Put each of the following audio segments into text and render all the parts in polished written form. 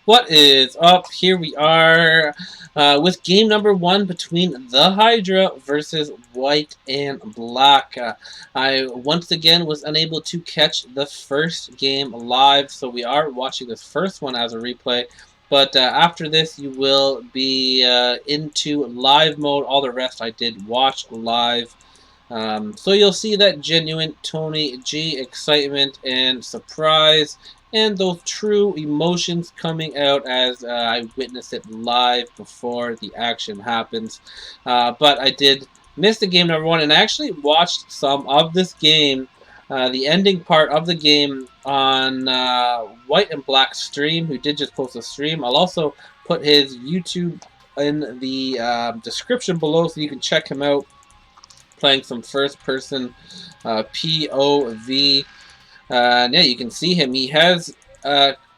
What is up? Here we are with game number 1 between the HyDra versus White and Black. I once again was unable to catch the first game live, so we are watching this first one as a replay. But after this, you will be into live mode. All the rest I did watch live. So you'll see that genuine Tony G excitement and surprise and those true emotions coming out as I witnessed it live before the action happens. But I did miss the game number 1 and I actually watched some of this game, the ending part of the game on White and Black stream, who did just post a stream. I'll also put his YouTube in the description below so you can check him out playing some first-person POV. Yeah, you can see him. He has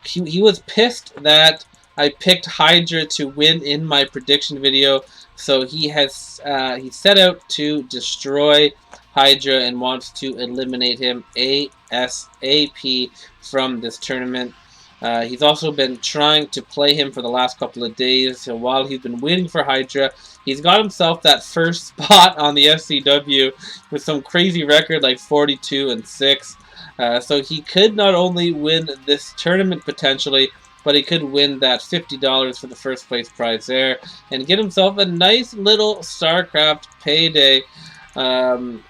he was pissed that I picked HyDra to win in my prediction video, so he has he set out to destroy HyDra and wants to eliminate him ASAP from this tournament. He's also been trying to play him for the last couple of days, so while he's been waiting for HyDra, he's got himself that first spot on the SCW with some crazy record like 42-6. So he could not only win this tournament potentially, but he could win that $50 for the first place prize there and get himself a nice little StarCraft payday,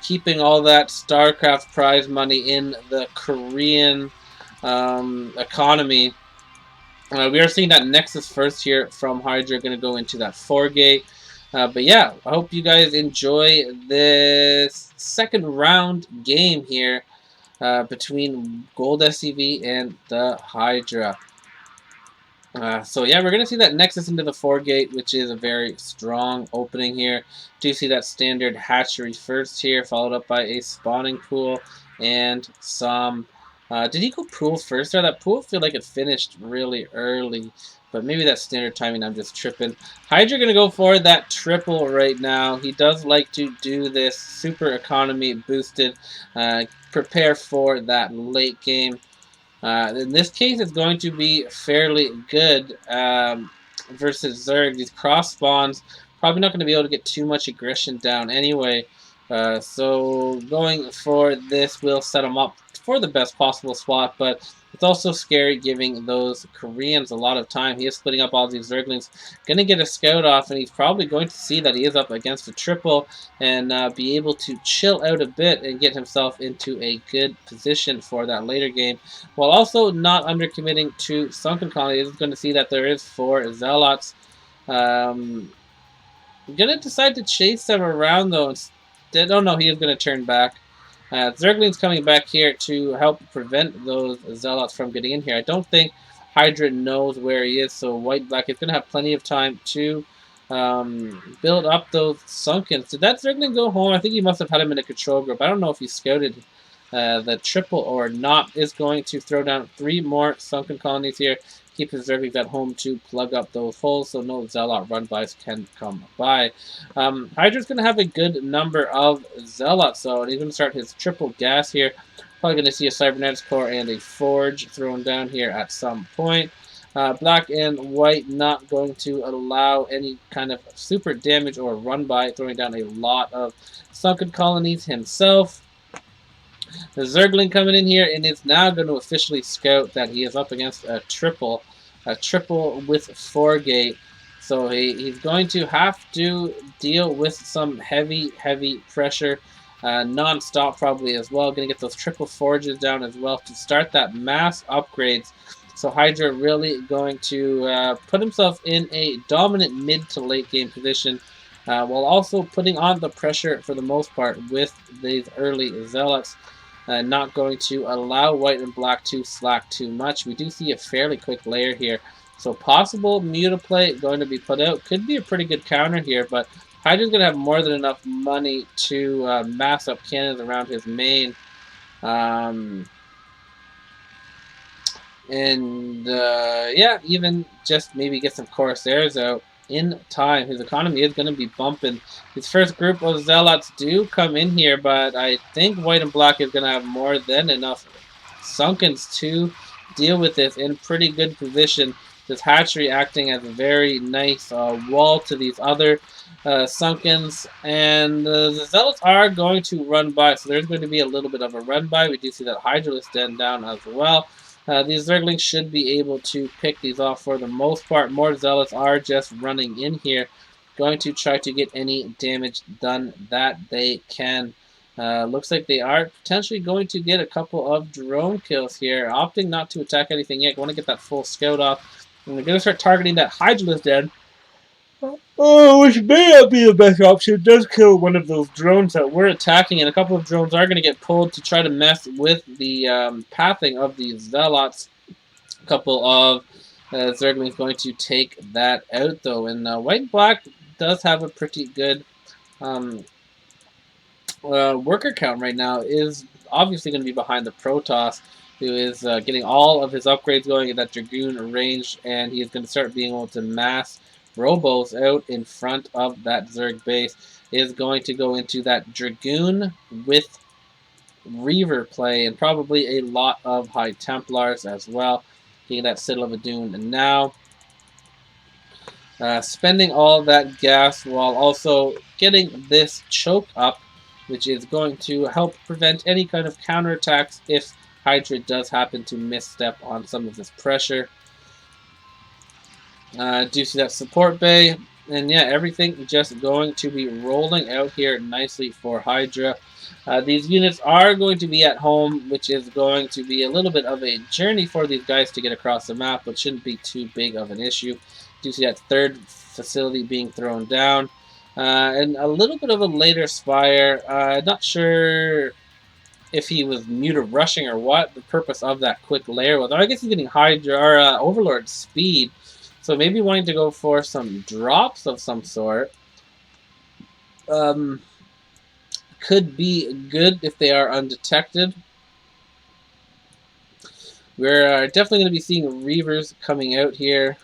keeping all that StarCraft prize money in the Korean economy. We are seeing that Nexus first here from HyDra, going to go into that 4-gate. But yeah, I hope you guys enjoy this second round game here between GOLDSCV and the HyDra. So yeah, we're going to see that Nexus into the 4-gate, which is a very strong opening here. Do see that standard hatchery first here, followed up by a spawning pool and some... did he go pool first there? That pool feel like it finished really early, but maybe that's standard timing. I'm just tripping. HyDra going to go for that triple right now. He does like to do this super economy boosted. Prepare for that late game. In this case, it's going to be fairly good versus Zerg. These cross spawns, probably not going to be able to get too much aggression down anyway. So going for this will set him up for the best possible spot, but it's also scary giving those Koreans a lot of time. He is splitting up all these Zerglings, going to get a scout off, and he's probably going to see that he is up against a triple and be able to chill out a bit and get himself into a good position for that later game, while also not undercommitting to Sunken Colony. He's going to see that there is 4 Zealots. Going to decide to chase them around, though. Instead, oh no, he is going to turn back. Zergling's coming back here to help prevent those Zealots from getting in here. I don't think HyDra knows where he is, so White-Black is going to have plenty of time to build up those Sunkens. Did that Zergling go home? I think he must have had him in a control group. I don't know if he scouted the triple or not. Is going to throw down 3 more Sunken Colonies here. Keep his Zerglings at home to plug up those holes so no Zealot run-bys can come by. HyDra's going to have a good number of Zealots, so he's going to start his triple gas here. Probably going to see a Cybernetics Core and a Forge thrown down here at some point. Black and White not going to allow any kind of super damage or run-by, throwing down a lot of Sunken Colonies himself. The Zergling coming in here and is now going to officially scout that he is up against a triple with 4-gate. So he's going to have to deal with some heavy pressure, non-stop probably as well. Going to get those triple forges down as well to start that mass upgrades. So HyDra really going to put himself in a dominant mid to late game position, while also putting on the pressure for the most part with these early Zealots. Not going to allow White and Black to slack too much. We do see a fairly quick layer here. So possible Mutaplay going to be put out. Could be a pretty good counter here, but HyDra's going to have more than enough money to mass up cannons around his main. Yeah, even just maybe get some Corsairs out in time. His economy is going to be bumping. His first group of Zealots do come in here, but I think White and Black is going to have more than enough Sunkens to deal with this in pretty good position. This hatchery acting as a very nice wall to these other Sunkens, and the Zealots are going to run by, so there's going to be a little bit of a run by. We do see that HyDra den down as well. These Zerglings should be able to pick these off for the most part. More Zealots are just running in here, going to try to get any damage done that they can. Looks like they are potentially going to get a couple of drone kills here, opting not to attack anything yet. Want to get that full scout off. And they're going to start targeting that HyDra den. Oh, which may not be the best option. It does kill one of those drones that we're attacking, and a couple of drones are going to get pulled to try to mess with the pathing of these Zealots. A couple of Zerglings going to take that out, though. And White and Black does have a pretty good worker count right now. Is obviously going to be behind the Protoss, who is getting all of his upgrades going at that Dragoon range, and he is going to start being able to mass Robos out in front of that Zerg base. Is going to go into that Dragoon with Reaver play, and probably a lot of High Templars as well. Getting that Citadel of Adun now. Spending all that gas while also getting this choke up, which is going to help prevent any kind of counterattacks if HyDra does happen to misstep on some of this pressure. Do see that support bay, and yeah, everything just going to be rolling out here nicely for HyDra. These units are going to be at home, which is going to be a little bit of a journey for these guys to get across the map, but shouldn't be too big of an issue. Do see that third facility being thrown down, and a little bit of a later Spire. Not sure if he was muted rushing or what the purpose of that quick layer was. I guess he's getting HyDra or Overlord speed. So maybe wanting to go for some drops of some sort. Could be good if they are undetected. We're definitely going to be seeing Reavers coming out here.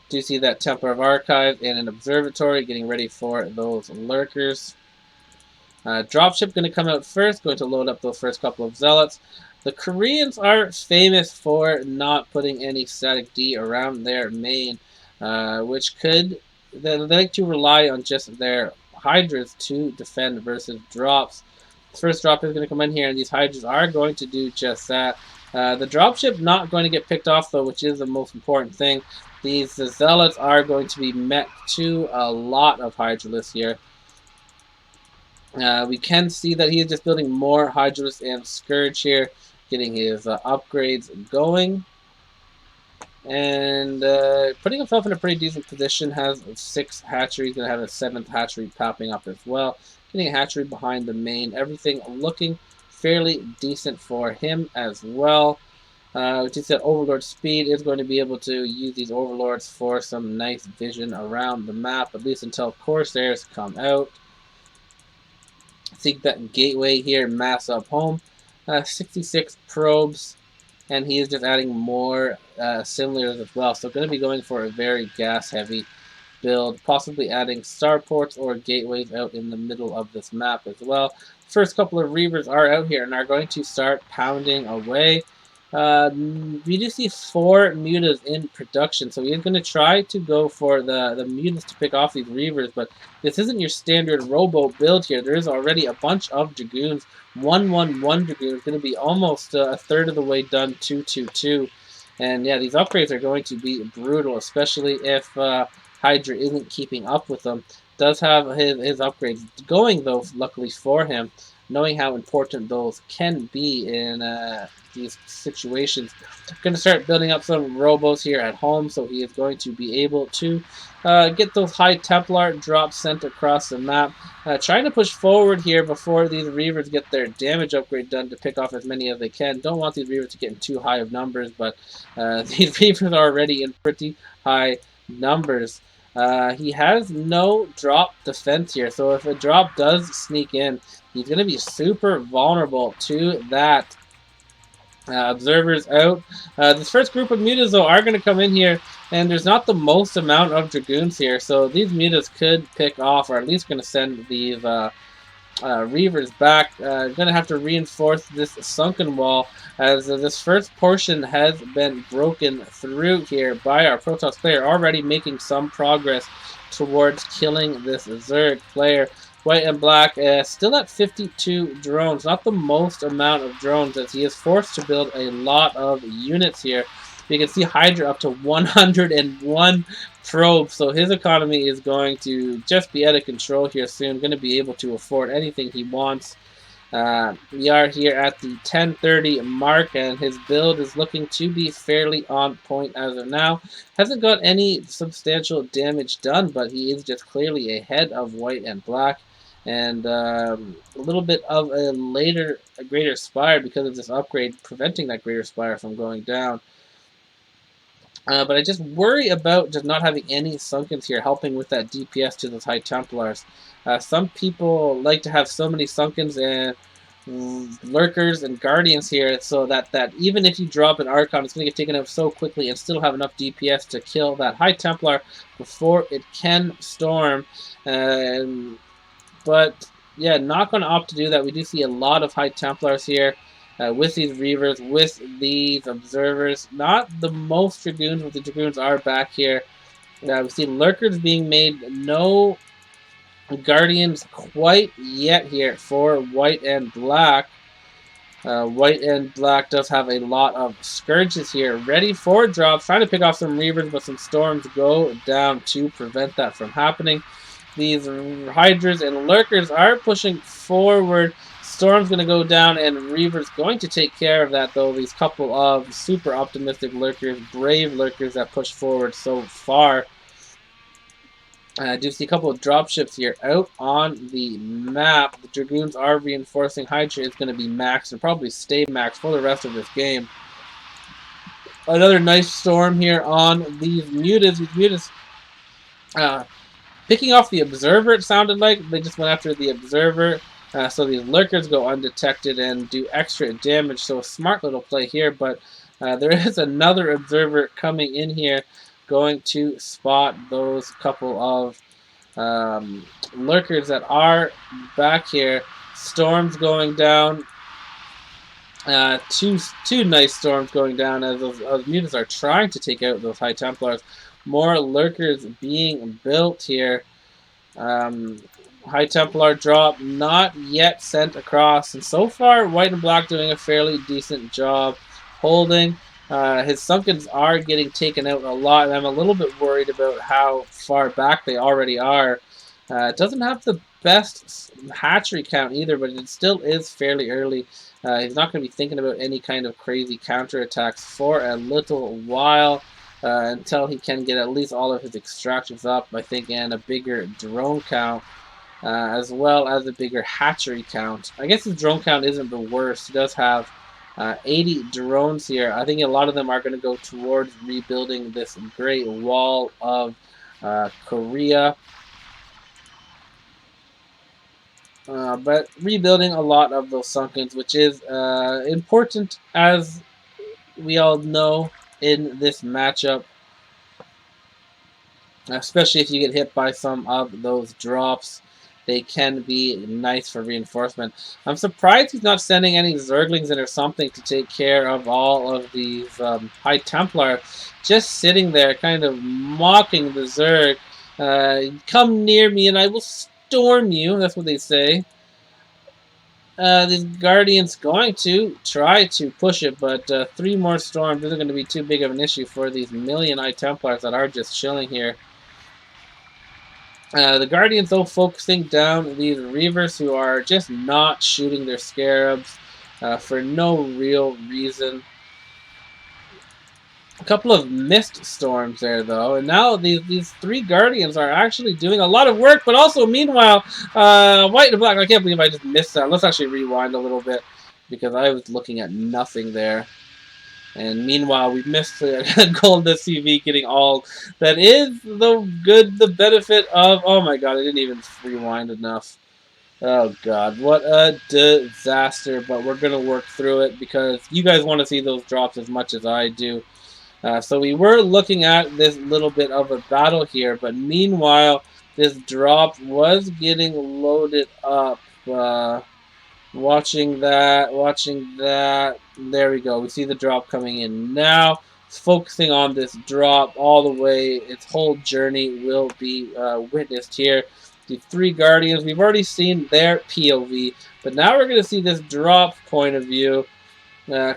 Do see that Templar of Archive and an Observatory getting ready for those Lurkers. Dropship going to come out first, going to load up those first couple of Zealots. The Koreans are famous for not putting any static D around their main, which could, they like to rely on just their Hydras to defend versus drops. The first drop is going to come in here, and these Hydras are going to do just that. The dropship not going to get picked off, though, which is the most important thing. These Zealots are going to be met to a lot of Hydralists here. We can see that he is just building more Hydralists and Scourge here, getting his upgrades going, and putting himself in a pretty decent position. Has 6 hatcheries, going to have a 7th hatchery popping up as well. Getting a hatchery behind the main. Everything looking fairly decent for him as well. Just that Overlord speed is going to be able to use these Overlords for some nice vision around the map, at least until Corsairs come out. Seek that gateway here, mass up home. 66 probes, and he is just adding more simulators as well. So going to be going for a very gas-heavy build, possibly adding starports or gateways out in the middle of this map as well. First couple of Reavers are out here and are going to start pounding away. We do see 4 mutas in production, so he's going to try to go for the mutas to pick off these Reavers, but this isn't your standard robo build here. There is already a bunch of Dragoons. 1-1-1 Dragoon is going to be almost a third of the way done. 2-2-2, and yeah, these upgrades are going to be brutal, especially if HyDra isn't keeping up with them. Does have his upgrades going, though, luckily for him, knowing how important those can be in these situations. Going to start building up some robos here at home, so he is going to be able to get those High Templar drops sent across the map. Trying to push forward here before these Reavers get their damage upgrade done to pick off as many as they can. Don't want these Reavers to get in too high of numbers, but these Reavers are already in pretty high numbers. He has no drop defense here, so if a drop does sneak in, he's going to be super vulnerable to that. Observers out. This first group of mutas, though, are going to come in here, and there's not the most amount of Dragoons here, so these mutas could pick off, or at least going to send these Reaver's back. Gonna have to reinforce this sunken wall as this first portion has been broken through here by our Protoss player, already making some progress towards killing this Zerg player. White and black still at 52 drones, not the most amount of drones as he is forced to build a lot of units here. You can see HyDra up to 101 probes, so his economy is going to just be out of control here soon. Going to be able to afford anything he wants. We are here at the 10:30 mark, and his build is looking to be fairly on point as of now. Hasn't got any substantial damage done, but he is just clearly ahead of white and black. And a little bit of a greater spire because of this upgrade, preventing that greater spire from going down. But I just worry about just not having any Sunkens here helping with that DPS to those High Templars. Some people like to have so many Sunkens and Lurkers and Guardians here so that even if you drop an Archon, it's going to get taken out so quickly and still have enough DPS to kill that High Templar before it can storm. But yeah, not going to opt to do that. We do see a lot of High Templars here. With these Reavers, with these Observers. Not the most Dragoons, but the Dragoons are back here. We see Lurkers being made. No Guardians quite yet here for White and Black. White and Black does have a lot of Scourges here, ready for drops. Trying to pick off some Reavers, but some Storms go down to prevent that from happening. These Hydras and Lurkers are pushing forward. Storm's going to go down, and Reaver's going to take care of that, though. These couple of super optimistic Lurkers, brave Lurkers that push forward so far. I do see a couple of dropships here out on the map. The Dragoons are reinforcing. HyDra is going to be maxed and probably stay maxed for the rest of this game. Another nice storm here on these Mutas. These Mutas picking off the Observer, it sounded like. They just went after the Observer. So these Lurkers go undetected and do extra damage. So a smart little play here. But there is another Observer coming in here, going to spot those couple of Lurkers that are back here. Storms going down. Two nice storms going down as those Mutas are trying to take out those High Templars. More Lurkers being built here. High Templar drop not yet sent across, and so far White and Black doing a fairly decent job holding. His Sunkens are getting taken out a lot, and I'm a little bit worried about how far back they already are. It doesn't have the best hatchery count either, but it still is fairly early. He's not going to be thinking about any kind of crazy counterattacks for a little while. Until he can get at least all of his extractions up, I think, and a bigger drone count, as well as a bigger hatchery count. I guess his drone count isn't the worst. He does have 80 drones here. I think a lot of them are going to go towards rebuilding this Great Wall of Korea. But rebuilding a lot of those Sunkens, which is important, as we all know, in this matchup, especially if you get hit by some of those drops. They can be nice for reinforcement. I'm surprised he's not sending any Zerglings in or something to take care of all of these High Templar, just sitting there kind of mocking the Zerg. Come near me and I will storm you, that's what they say. These Guardians going to try to push it, but 3 more storms isn't going to be too big of an issue for these million High Templars that are just chilling here. The Guardians, though, focusing down these Reavers who are just not shooting their Scarabs for no real reason. A couple of missed storms there, though, and now these 3 Guardians are actually doing a lot of work, but also, meanwhile, White and Black, I can't believe I just missed that. Let's actually rewind a little bit, because I was looking at nothing there. And meanwhile, we missed GOLDSCV getting all that is the benefit of, oh my god, I didn't even rewind enough. Oh god, what a disaster, but we're going to work through it, because you guys want to see those drops as much as I do. So we were looking at this little bit of a battle here, but meanwhile, this drop was getting loaded up Watching that, There we go. We see the drop coming in now. It's focusing on this drop all the way. Its whole journey will be witnessed here. The 3 Guardians, we've already seen their POV, but now we're going to see this drop point of view.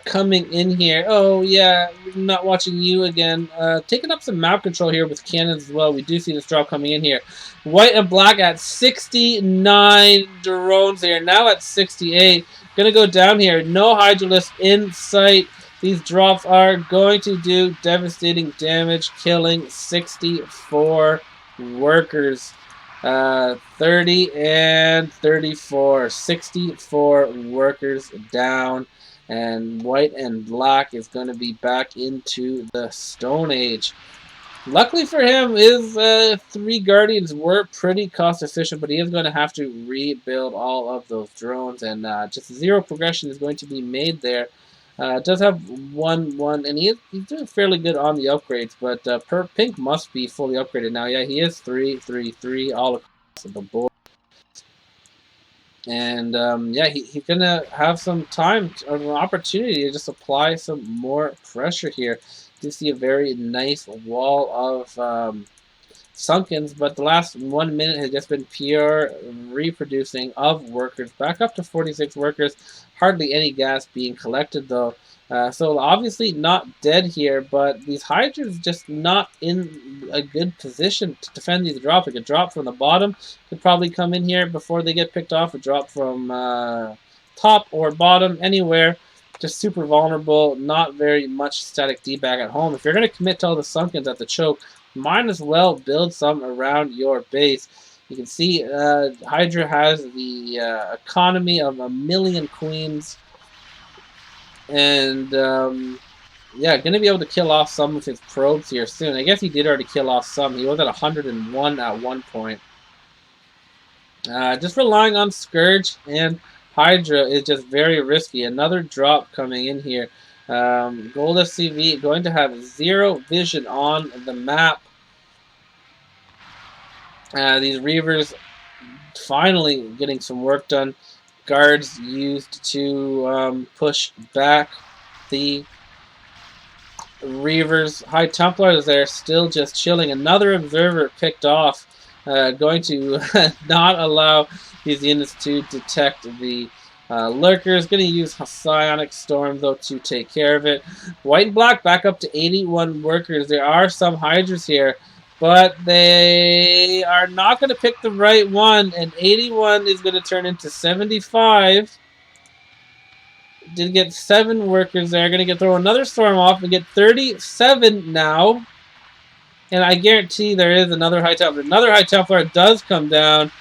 Coming in here. Oh, yeah, not watching you again. Taking up some map control here with cannons as well. We do see this drop coming in here. White and black at 69 drones here. Now at 68. Gonna go down here. No HyDra in sight. These drops are going to do devastating damage, killing 64 workers. 30 and 34. 64 workers down. And white and black is going to be back into the Stone Age. Luckily for him, his 3 Guardians were pretty cost efficient, but he is going to have to rebuild all of those drones, and just 0 progression is going to be made there. Does have one, and he's doing fairly good on the upgrades, but Pink must be fully upgraded now. Yeah, he is 3 all across the board. And yeah, he's gonna have some time, an opportunity to just apply some more pressure here. You see a very nice wall of Sunkens, but the last 1 minute has just been pure reproducing of workers. Back up to 46 workers. Hardly any gas being collected though. So obviously not dead here, but these HyDras just not in a good position to defend these drops. Like a drop from the bottom could probably come in here before they get picked off. A drop from top or bottom, anywhere. Just super vulnerable, not very much static D-bag at home. If you're going to commit to all the Sunkens at the choke, might as well build some around your base. You can see HyDra has the economy of 1,000,000 queens. And, yeah, going to be able to kill off some of his probes here soon. I guess he did already kill off some. He was at 101 at one point. Just relying on Scourge and HyDra is just very risky. Another drop coming in here. GOLDSCV going to have 0 vision on the map. These Reavers finally getting some work done. Guards used to push back the Reavers. High Templars there still just chilling. Another observer picked off. Going to not allow these units to detect the lurkers. Going to use Psionic Storm though to take care of it. White and black back up to 81 workers. There are some HyDras here, but they are not going to pick the right one, and 81 is going to turn into 75. Did get 7 workers there. Going to throw another storm off and get 37 now. And I guarantee there is another High Templar. Another High Templar does come down.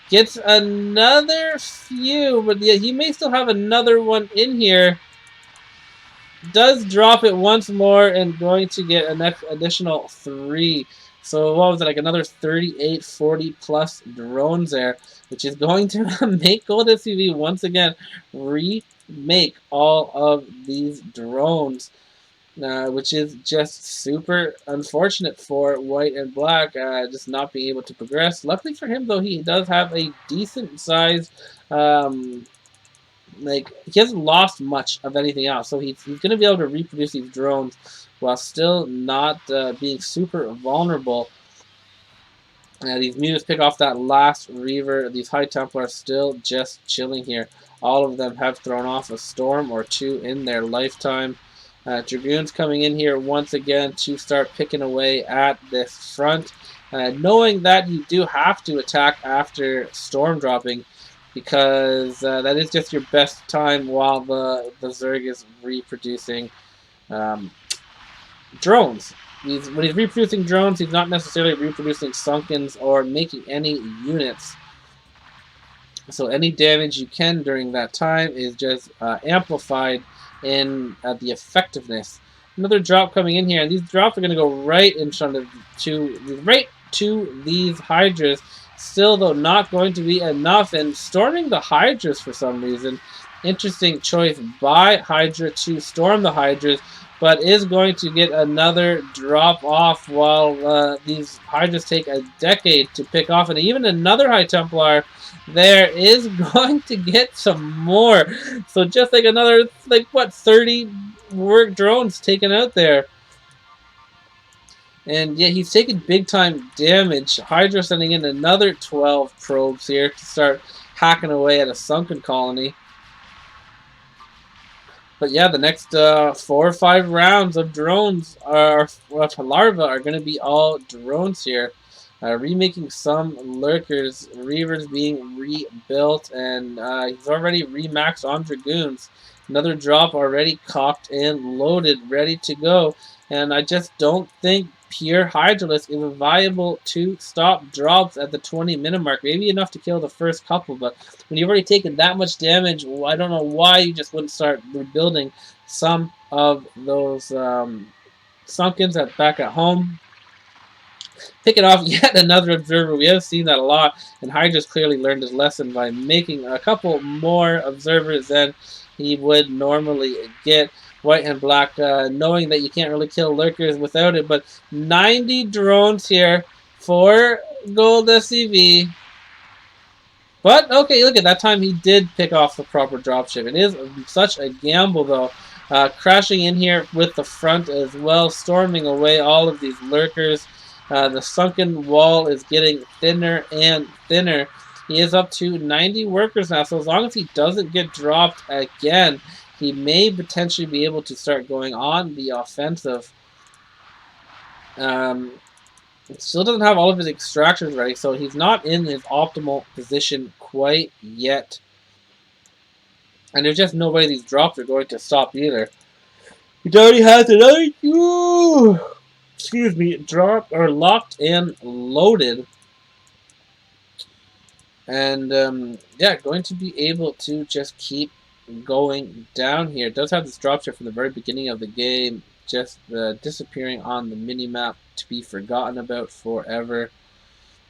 Gets another few, but yeah, he may still have another one in here. Does drop it once more and going to get an additional 3. So what was it, like another 38, 40 plus drones there, which is going to make GOLDSCV once again remake all of these drones. Which is just super unfortunate for white and black, just not being able to progress. Luckily for him, though, he does have a decent size, like, he hasn't lost much of anything else, so he's going to be able to reproduce these drones while still not being super vulnerable. These mutants pick off that last Reaver. These High Templar are still just chilling here. All of them have thrown off a storm or 2 in their lifetime. Dragoons coming in here once again to start picking away at this front, knowing that you do have to attack after storm dropping, because that is just your best time while the Zerg is reproducing drones. When he's reproducing drones, he's not necessarily reproducing Sunkens or making any units. So any damage you can during that time is just amplified in the effectiveness. Another drop coming in here, and these drops are going to go right in front of right to these HyDras. Still, though, not going to be enough, and storming the HyDras for some reason. Interesting choice by HyDra to storm the HyDras, but is going to get another drop off while these Hydras take a decade to pick off. And even another High Templar there is going to get some more. So just like another, like what, 30 work drones taken out there. And yeah, he's taking big time damage. HyDra sending in another 12 probes here to start hacking away at a sunken colony. But yeah, the next 4 or 5 rounds of drones of larvae are going to be all drones here. Remaking some lurkers, Reavers being rebuilt, and he's already remaxed on Dragoons. Another drop already cocked and loaded, ready to go. And I just don't think pure Hydralisk is viable to stop drops at the 20-minute mark. Maybe enough to kill the first couple, but when you've already taken that much damage, I don't know why you just wouldn't start rebuilding some of those sunkens back at home. Picking off yet another observer. We have seen that a lot, and HyDra's clearly learned his lesson by making a couple more observers than he would normally get. White and black, knowing that you can't really kill lurkers without it, but 90 drones here for GOLDSCV. But, okay, look at that time he did pick off the proper dropship. It is such a gamble, though. Crashing in here with the front as well, storming away all of these lurkers. The sunken wall is getting thinner and thinner. He is up to 90 workers now, so as long as he doesn't get dropped again, he may potentially be able to start going on the offensive. Still doesn't have all of his extractions ready, so he's not in his optimal position quite yet. And there's just no way these drops are going to stop either. He already has another drop or locked and loaded. And yeah, going to be able to just keep going down here. It does have this dropship from the very beginning of the game, just disappearing on the mini-map to be forgotten about forever.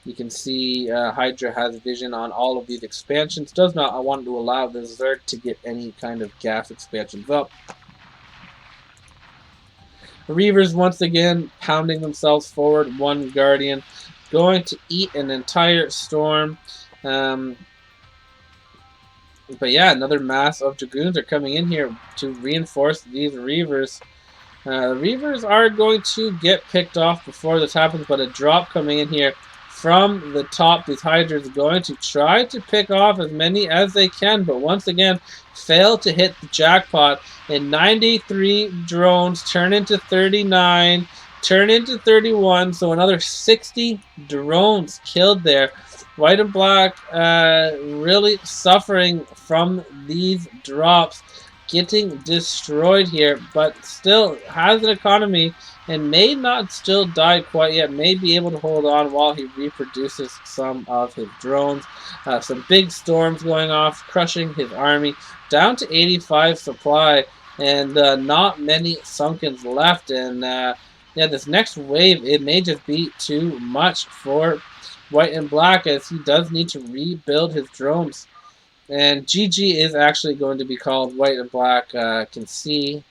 You can see HyDra has vision on all of these expansions. Does not want to allow the Zerg to get any kind of gas expansions up. Reavers once again pounding themselves forward. One Guardian going to eat an entire storm. But yeah, another mass of Dragoons are coming in here to reinforce these Reavers. Reavers are going to get picked off before this happens, but a drop coming in here from the top. These Hydras are going to try to pick off as many as they can, but once again, fail to hit the jackpot. And 93 drones turn into 39, turn into 31, so another 60 drones killed there. White and black really suffering from these drops, getting destroyed here, but still has an economy and may not still die quite yet, may be able to hold on while he reproduces some of his drones. Some big storms going off, crushing his army, down to 85 supply, and not many sunkens left. And yeah, this next wave, it may just be too much for White and black, as he does need to rebuild his drones. And GG is actually going to be called. White and black can see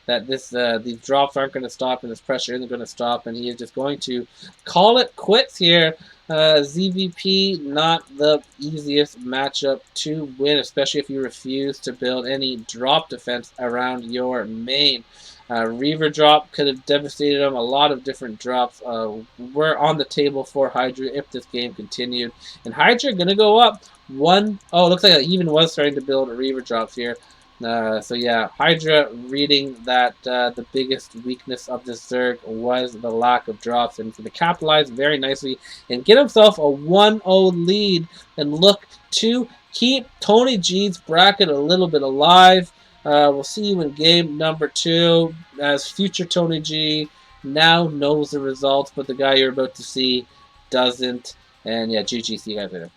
that these drops aren't going to stop and this pressure isn't going to stop, and he is just going to call it quits here. ZVP, not the easiest matchup to win, especially if you refuse to build any drop defense around your main. Reaver drop could have devastated him. A lot of different drops were on the table for HyDra if this game continued. And HyDra going to go up 1. Oh, it looks like it even was starting to build Reaver drops here. So yeah, HyDra reading that the biggest weakness of this Zerg was the lack of drops, and to capitalize very nicely and get himself a 1-0 lead and look to keep TonyG's bracket a little bit alive. We'll see you in game number 2, as future Tony G now knows the results, but the guy you're about to see doesn't. And yeah, GG, see you guys later.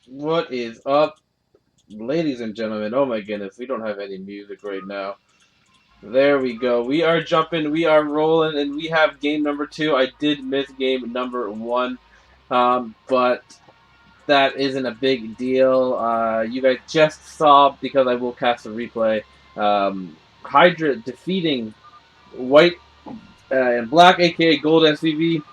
What is up, ladies and gentlemen? Oh my goodness, we don't have any music right now. There we go. We are jumping, we are rolling, and we have game number 2. I did miss game number 1, but that isn't a big deal. You guys just saw, because I will cast a replay, HyDra defeating White and Black, aka GOLDSCV,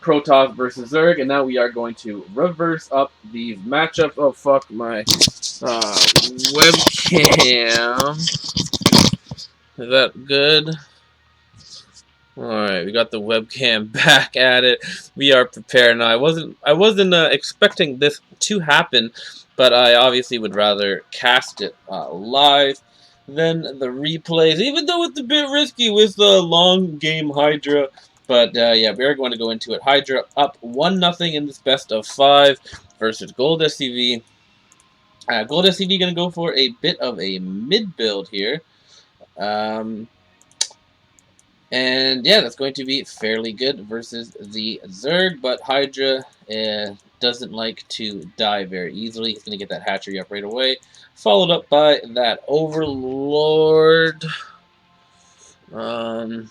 Protoss versus Zerg, and now we are going to reverse up these matchups. Oh, fuck my webcam. Is that good? Alright, we got the webcam back at it. We are prepared now. I wasn't expecting this to happen, but I obviously would rather cast it live than the replays, even though it's a bit risky with the long game HyDra. But yeah, we are going to go into it. HyDra up 1-0 in this best of 5 versus GOLDSCV. GOLDSCV going to go for a bit of a mid build here. And yeah, that's going to be fairly good versus the Zerg, but HyDra doesn't like to die very easily. He's going to get that hatchery up right away, followed up by that Overlord. And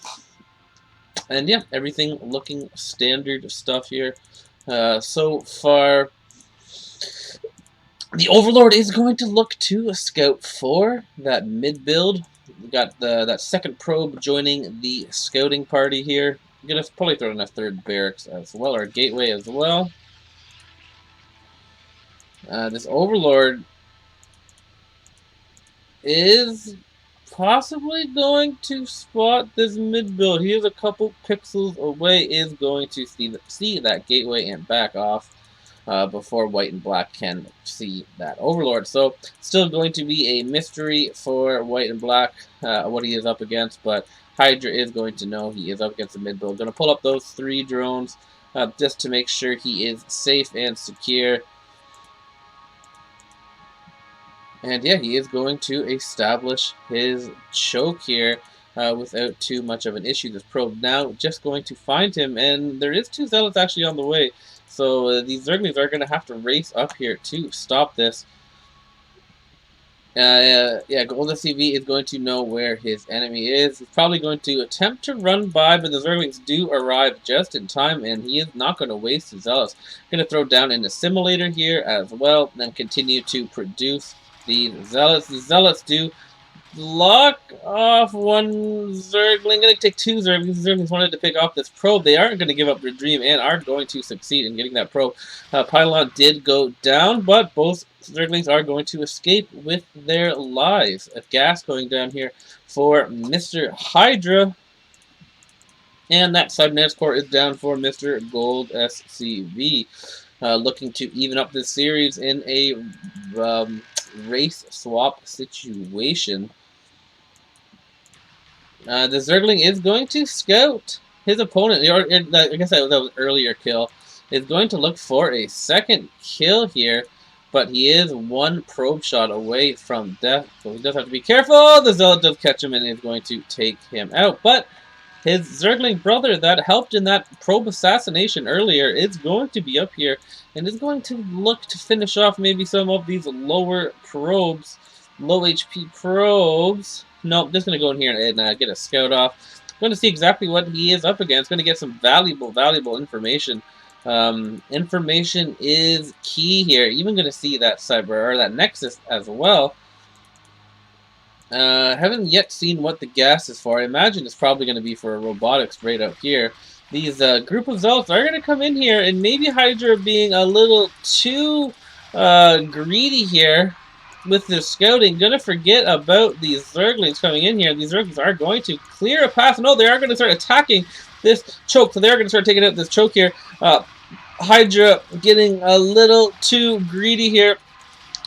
yeah, everything looking standard stuff here. So far, the Overlord is going to look to a Scout 4, that mid build. We got that second probe joining the scouting party here. I'm gonna probably throw in a third barracks as well, or gateway as well. This Overlord is possibly going to spot this mid build. He is a couple pixels away, is going to see that gateway and back off. Before White and Black can see that Overlord. So, still going to be a mystery for White and Black what he is up against, but HyDra is going to know he is up against the mid build. Going to pull up those 3 drones just to make sure he is safe and secure. And yeah, he is going to establish his choke here without too much of an issue. This probe now just going to find him, and there is 2 zealots actually on the way. So these Zerglings are going to have to race up here to stop this. Yeah, GOLDSCV is going to know where his enemy is. He's probably going to attempt to run by, but the Zerglings do arrive just in time, and he is not going to waste his zealots. Going to throw down an assimilator here as well, and then continue to produce the zealots. The zealots do lock off 1 Zergling. Going to take 2 Zerglings. The Zerglings wanted to pick off this probe. They aren't going to give up their dream and are going to succeed in getting that probe. Pylon did go down, but both Zerglings are going to escape with their lives. A gas going down here for Mr. HyDra. And that cybernetics core is down for Mr. GOLDSCV. Looking to even up this series in a race swap situation. The Zergling is going to scout his opponent. I guess that was an earlier kill. Is going to look for a second kill here, but he is 1 probe shot away from death, so he does have to be careful. The Zealot does catch him and is going to take him out, but his Zergling brother that helped in that probe assassination earlier is going to be up here and is going to look to finish off maybe some of these lower probes, low HP probes. Nope, just going to go in here and get a scout off. Going to see exactly what he is up against. Going to get some valuable information. Information is key here. Even going to see that that Nexus as well. Haven't yet seen what the gas is for. I imagine it's probably going to be for a robotics right up here. These group of zealots are going to come in here, and maybe HyDra being a little too greedy here with their scouting, going to forget about these Zerglings coming in here. These Zerglings are going to clear a path. No, they are going to start attacking this choke, so they're going to start taking out this choke here. HyDra getting a little too greedy here,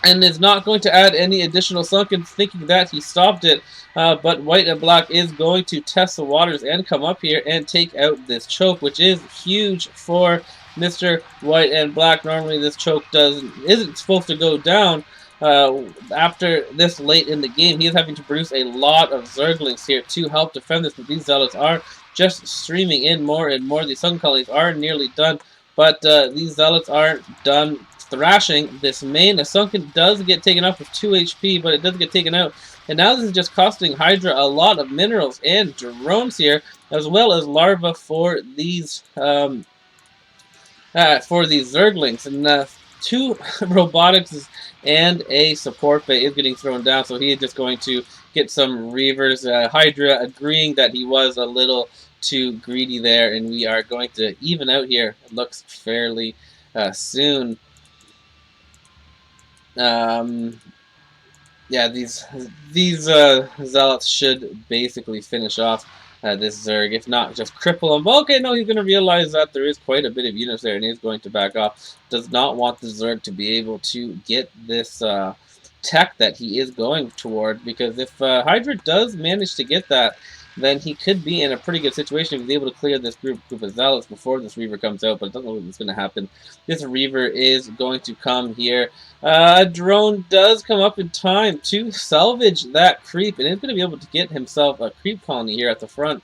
and is not going to add any additional sunken, thinking that he stopped it. But White and Black is going to test the waters and come up here and take out this choke, which is huge for Mr. White and Black. Normally this choke isn't supposed to go down after this late in the game. He is having to produce a lot of Zerglings here to help defend this, but these Zealots are just streaming in more and more. These Sun Colonies are nearly done, but these Zealots aren't done thrashing this main. A Sunken does get taken off with 2 HP, but it does get taken out. And now this is just costing HyDra a lot of minerals and drones here, as well as larvae for these Zerglings. And 2 robotics and a support bay is getting thrown down, so he is just going to get some Reavers. HyDra agreeing that he was a little too greedy there, and we are going to even out here. It looks fairly soon. Yeah, these zealots should basically finish off this Zerg, if not just cripple him. Okay, no, he's going to realize that there is quite a bit of units there, and he's going to back off. Does not want the Zerg to be able to get this tech that he is going toward, because if HyDra does manage to get that, then he could be in a pretty good situation if he's able to clear this group of zealots before this Reaver comes out, but it doesn't look like it's going to happen. This Reaver is going to come here. A drone does come up in time to salvage that creep, and he's going to be able to get himself a creep colony here at the front,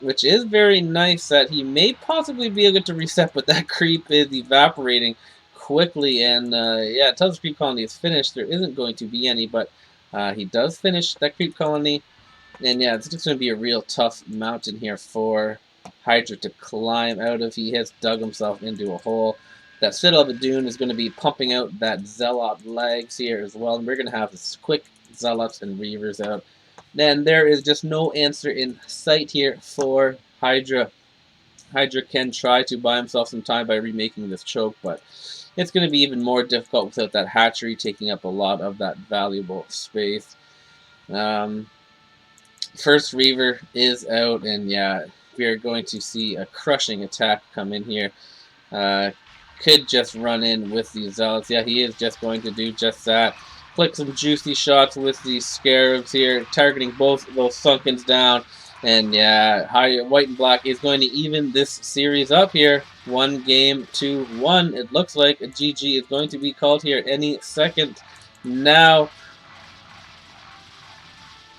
which is very nice that he may possibly be able to reset, but that creep is evaporating quickly, and yeah, until the creep colony is finished, there isn't going to be any, but he does finish that creep colony. And yeah, it's just going to be a real tough mountain here for HyDra to climb out of. He has dug himself into a hole. That Citadel of the Dune is going to be pumping out that Zealot legs here as well. And we're going to have this quick Zealots and Reavers out. Then there is just no answer in sight here for HyDra. HyDra can try to buy himself some time by remaking this choke, but it's going to be even more difficult without that hatchery taking up a lot of that valuable space. First Reaver is out, and yeah, we are going to see a crushing attack come in here. Could just run in with these Zealots. Yeah, he is just going to do just that. Click some juicy shots with these Scarabs here, targeting both those Sunkens down. And yeah, White and Black is going to even this series up here. 1 game to 1. It looks like a GG is going to be called here any second now.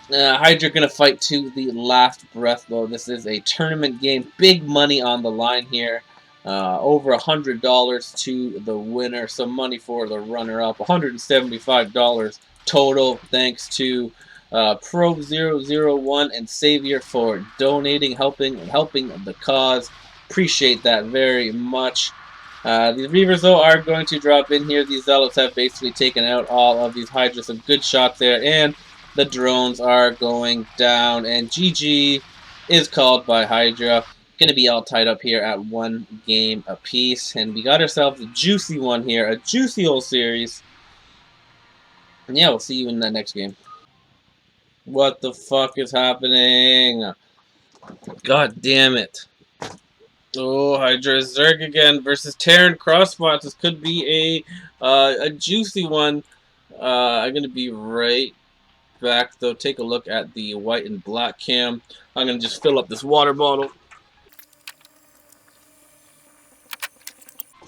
HyDra going to fight to the last breath, though. This is a tournament game. Big money on the line here. Over $100 to the winner. Some money for the runner-up. $175 total, thanks to Probe001 and Savior for donating, helping the cause. Appreciate that very much. These Reavers, though, are going to drop in here. These Zealots have basically taken out all of these HyDra. Some good shots there, and the drones are going down, and GG is called by HyDra. Going to be all tied up here at 1 game apiece, and we got ourselves a juicy one here, a juicy old series. And yeah, we'll see you in that next game. What the fuck is happening? God damn it. Oh, HyDra Zerg again versus Terran Crossbots. This could be a juicy one. I'm going to be right back, though. Take a look at the white and black cam. I'm going to just fill up this water bottle.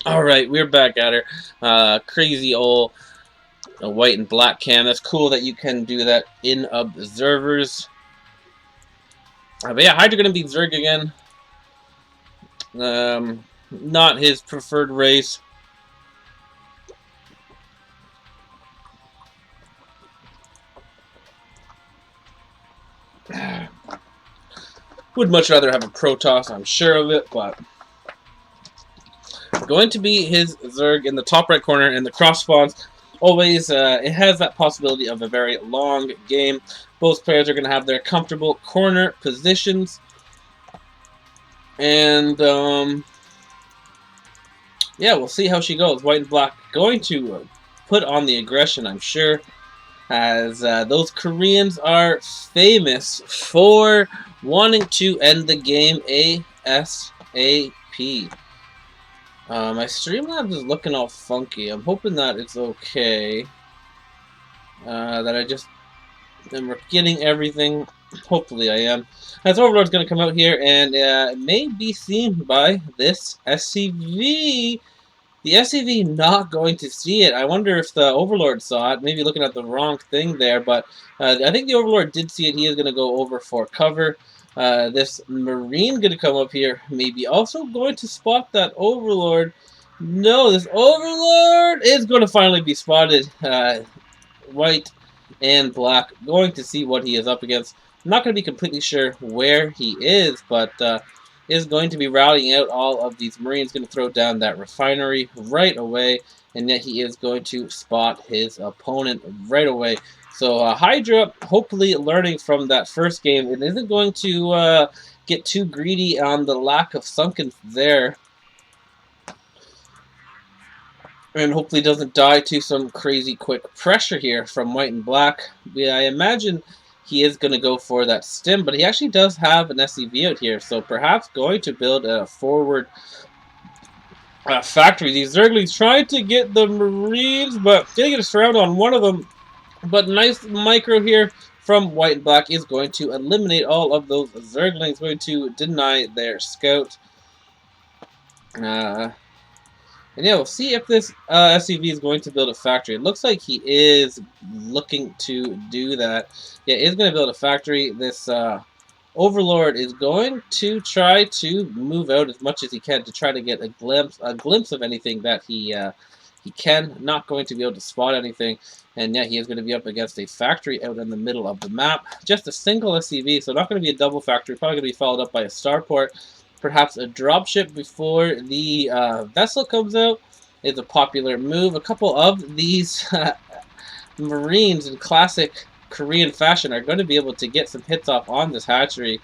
Alright, we're back at her. Crazy old white and black cam. That's cool that you can do that in observers. But yeah, HyDra going to be Zerg again. Not his preferred race. Would much rather have a Protoss, I'm sure of it, but going to be his Zerg in the top right corner, and the cross spawns always, it has that possibility of a very long game. Both players are going to have their comfortable corner positions, and yeah, we'll see how she goes. White and black going to put on the aggression, I'm sure, as those Koreans are famous for wanting to end the game ASAP. My Streamlabs is looking all funky. I'm hoping that it's okay. That I just am getting everything. Hopefully I am. As Overlord's going to come out here, and it may be seen by this SCV. The SCV not going to see it. I wonder if the Overlord saw it. Maybe looking at the wrong thing there, but I think the Overlord did see it. He is going to go over for cover. This Marine going to come up here. Maybe also going to spot that Overlord. No, this Overlord is going to finally be spotted. White and black going to see what he is up against. I'm not going to be completely sure where he is, but is going to be rallying out all of these Marines, going to throw down that refinery right away, and yet he is going to spot his opponent right away. So HyDra, hopefully learning from that first game, it isn't going to get too greedy on the lack of sunken there. And hopefully doesn't die to some crazy quick pressure here from white and black. Yeah, I imagine he is going to go for that stim, but he actually does have an SCV out here, so perhaps going to build a forward factory. These Zerglings trying to get the Marines, but didn't get a surround on one of them. But nice micro here from white and black is going to eliminate all of those Zerglings, going to deny their scout. And yeah, we'll see if this SCV is going to build a factory. It looks like he is looking to do that. Yeah, he's going to build a factory. This Overlord is going to try to move out as much as he can to try to get a glimpse of anything that he can. Not going to be able to spot anything. And yeah, he is going to be up against a factory out in the middle of the map. Just a single SCV, so not going to be a double factory. Probably going to be followed up by a starport. Perhaps a dropship before the vessel comes out is a popular move. A couple of these Marines in classic Korean fashion are going to be able to get some hits off on this hatchery.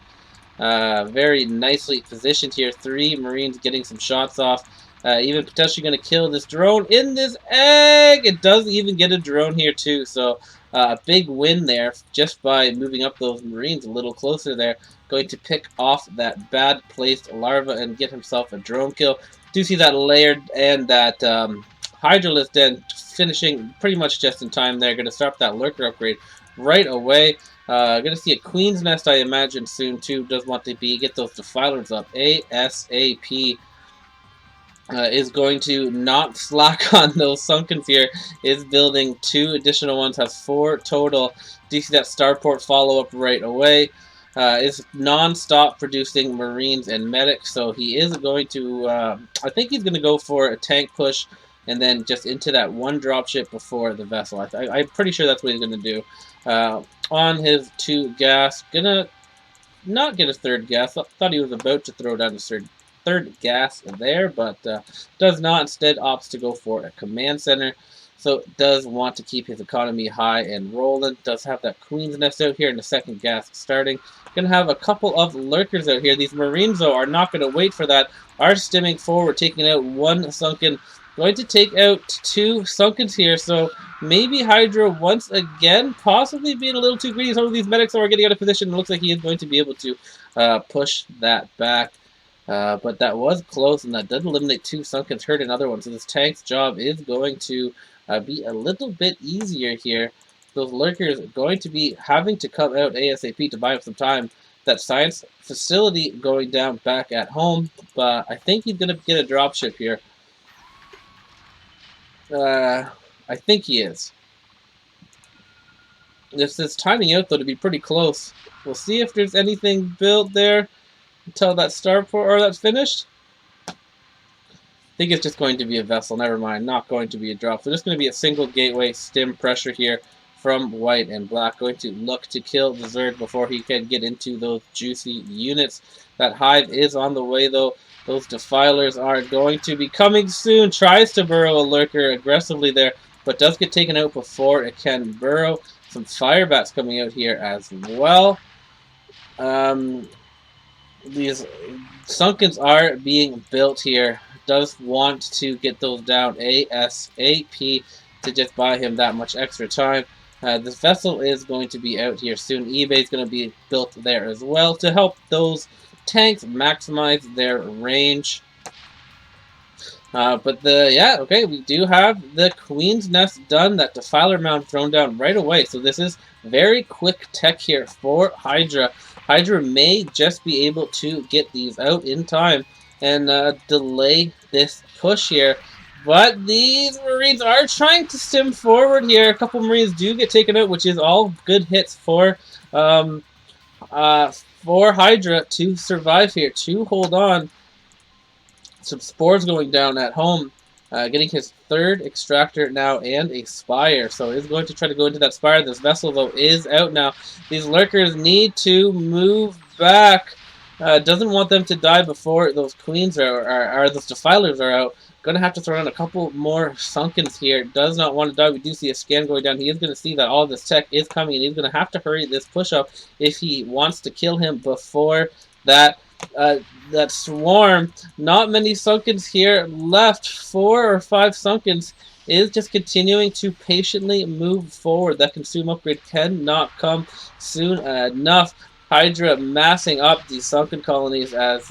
Very nicely positioned here. 3 Marines getting some shots off. Even potentially going to kill this drone in this egg. It does even get a drone here too. So a big win there just by moving up those Marines a little closer there. Going to pick off that bad placed larva and get himself a drone kill. Do see that layered and that Hydralisk then finishing pretty much just in time there. Going to start that lurker upgrade right away. Going to see a Queen's Nest, I imagine, soon too. Does want to get those defilers up ASAP. Is going to not slack on those sunkens here. Is building 2 additional ones. Has 4 total. Do you see that starport follow up right away? Is non-stop producing Marines and medics, so he is going to, I think he's going to go for a tank push and then just into that one dropship before the vessel. I'm pretty sure that's what he's going to do. On his 2 gas, gonna not get a 3rd gas. Thought he was about to throw down a third gas there, but does not. Instead opts to go for a command center. So does want to keep his economy high and rolling. Does have that Queen's Nest out here in the 2nd gas starting. Going to have a couple of lurkers out here. These Marines, though, are not going to wait for that. Are stimming forward, taking out 1 sunken. Going to take out 2 sunkens here. So maybe HyDra once again possibly being a little too greedy. Some of these medics are getting out of position. It looks like he is going to be able to push that back. But that was close, and that did eliminate 2 sunkens, hurt another one. So this tank's job is going to be a little bit easier here. Those lurkers are going to be having to come out ASAP to buy up some time. That science facility going down back at home, but I think he's going to get a dropship here. I think he is. This is timing out, though, to be pretty close. We'll see if there's anything built there until that starport or that's finished. I think it's just going to be a vessel. Never mind. Not going to be a drop. So just going to be a single gateway stim pressure here from white and black. Going to look to kill the Zerg before he can get into those juicy units. That hive is on the way, though. Those defilers are going to be coming soon. Tries to burrow a lurker aggressively there, but does get taken out before it can burrow. Some firebats coming out here as well. These sunkens are being built here. Does want to get those down ASAP to just buy him that much extra time. This vessel is going to be out here soon. eBay is going to be built there as well to help those tanks maximize their range. Okay, we do have the Queen's Nest done. That Defiler Mound thrown down right away. So this is very quick tech here for HyDra. HyDra may just be able to get these out in time and delay this push here. But these Marines are trying to stim forward here. A couple Marines do get taken out, which is all good hits for HyDra to survive here, to hold on. Some spores going down at home. Getting his 3rd extractor now and a spire. So he's going to try to go into that spire. This vessel, though, is out now. These lurkers need to move back. Doesn't want them to die before those queens those defilers are out. Gonna have to throw in a couple more Sunkens here. Does not want to die. We do see a scan going down. He is going to see that all of this tech is coming, and he's going to have to hurry this push up if he wants to kill him before that that swarm. Not many Sunkens here left. 4 or 5 Sunkens is just continuing to patiently move forward. That consume upgrade cannot come soon enough. HyDra massing up these sunken colonies as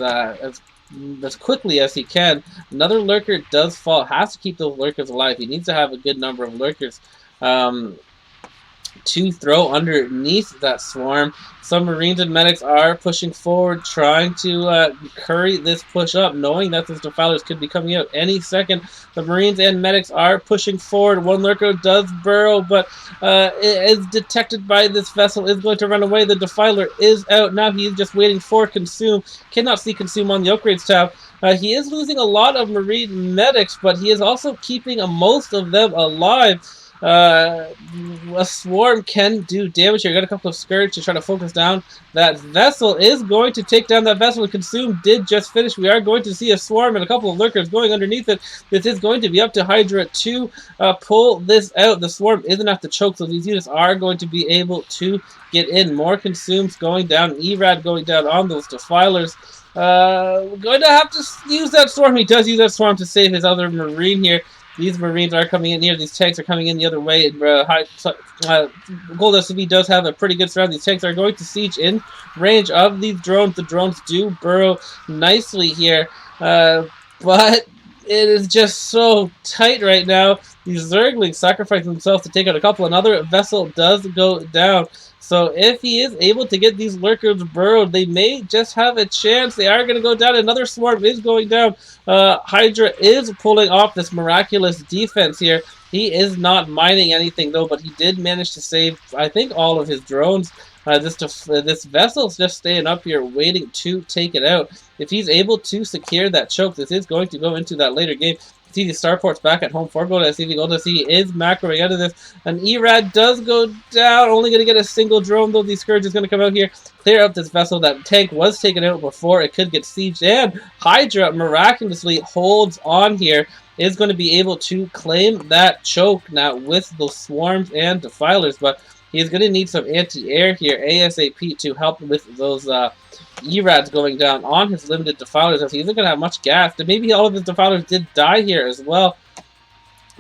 quickly as he can. Another lurker does fall. Has to keep those lurkers alive. He needs to have a good number of lurkers to throw underneath that swarm. Some Marines and medics are pushing forward, trying to hurry this push up, knowing that those defilers could be coming out any second. The Marines and medics are pushing forward. One lurker does burrow, but is detected by this vessel, is going to run away. The defiler is out. Now he is just waiting for Consume. Cannot see Consume on the upgrades tab. He is losing a lot of Marine medics, but he is also keeping most of them alive. A swarm can do damage here. Got a couple of Scourge to try to focus down that vessel. Is going to take down that vessel. Consume did just finish. We are going to see a swarm and a couple of lurkers going underneath it. This is going to be up to HyDra to pull this out. The swarm isn't at the choke, so these units are going to be able to get in. More Consumes going down. Erad going down on those defilers. Going to have to use that swarm. He does use that swarm to save his other Marine here. These Marines are coming in here. These tanks are coming in the other way. GOLDSCV does have a pretty good surround. These tanks are going to siege in range of these drones. The drones do burrow nicely here. But it is just so tight right now. These Zerglings sacrifice themselves to take out a couple. Another vessel does go down. So if he is able to get these lurkers burrowed, they may just have a chance. They are going to go down. Another swarm is going down. HyDra is pulling off this miraculous defense here. He is not mining anything, though, but he did manage to save, I think, all of his drones. This vessel's just staying up here waiting to take it out. If he's able to secure that choke, this is going to go into that later game. See the starports back at home for GOLDSCV. GOLDSCV is macroing out of this. An Erad does go down. Only going to get a single drone, though. The Scourge is going to come out here, clear up this vessel. That tank was taken out before it could get sieged. And HyDra miraculously holds on here. Is going to be able to claim that choke now with those swarms and defilers. But he's going to need some anti-air here ASAP to help with those Erads going down on his limited defilers. As he isn't going to have much gas. And maybe all of his defilers did die here as well.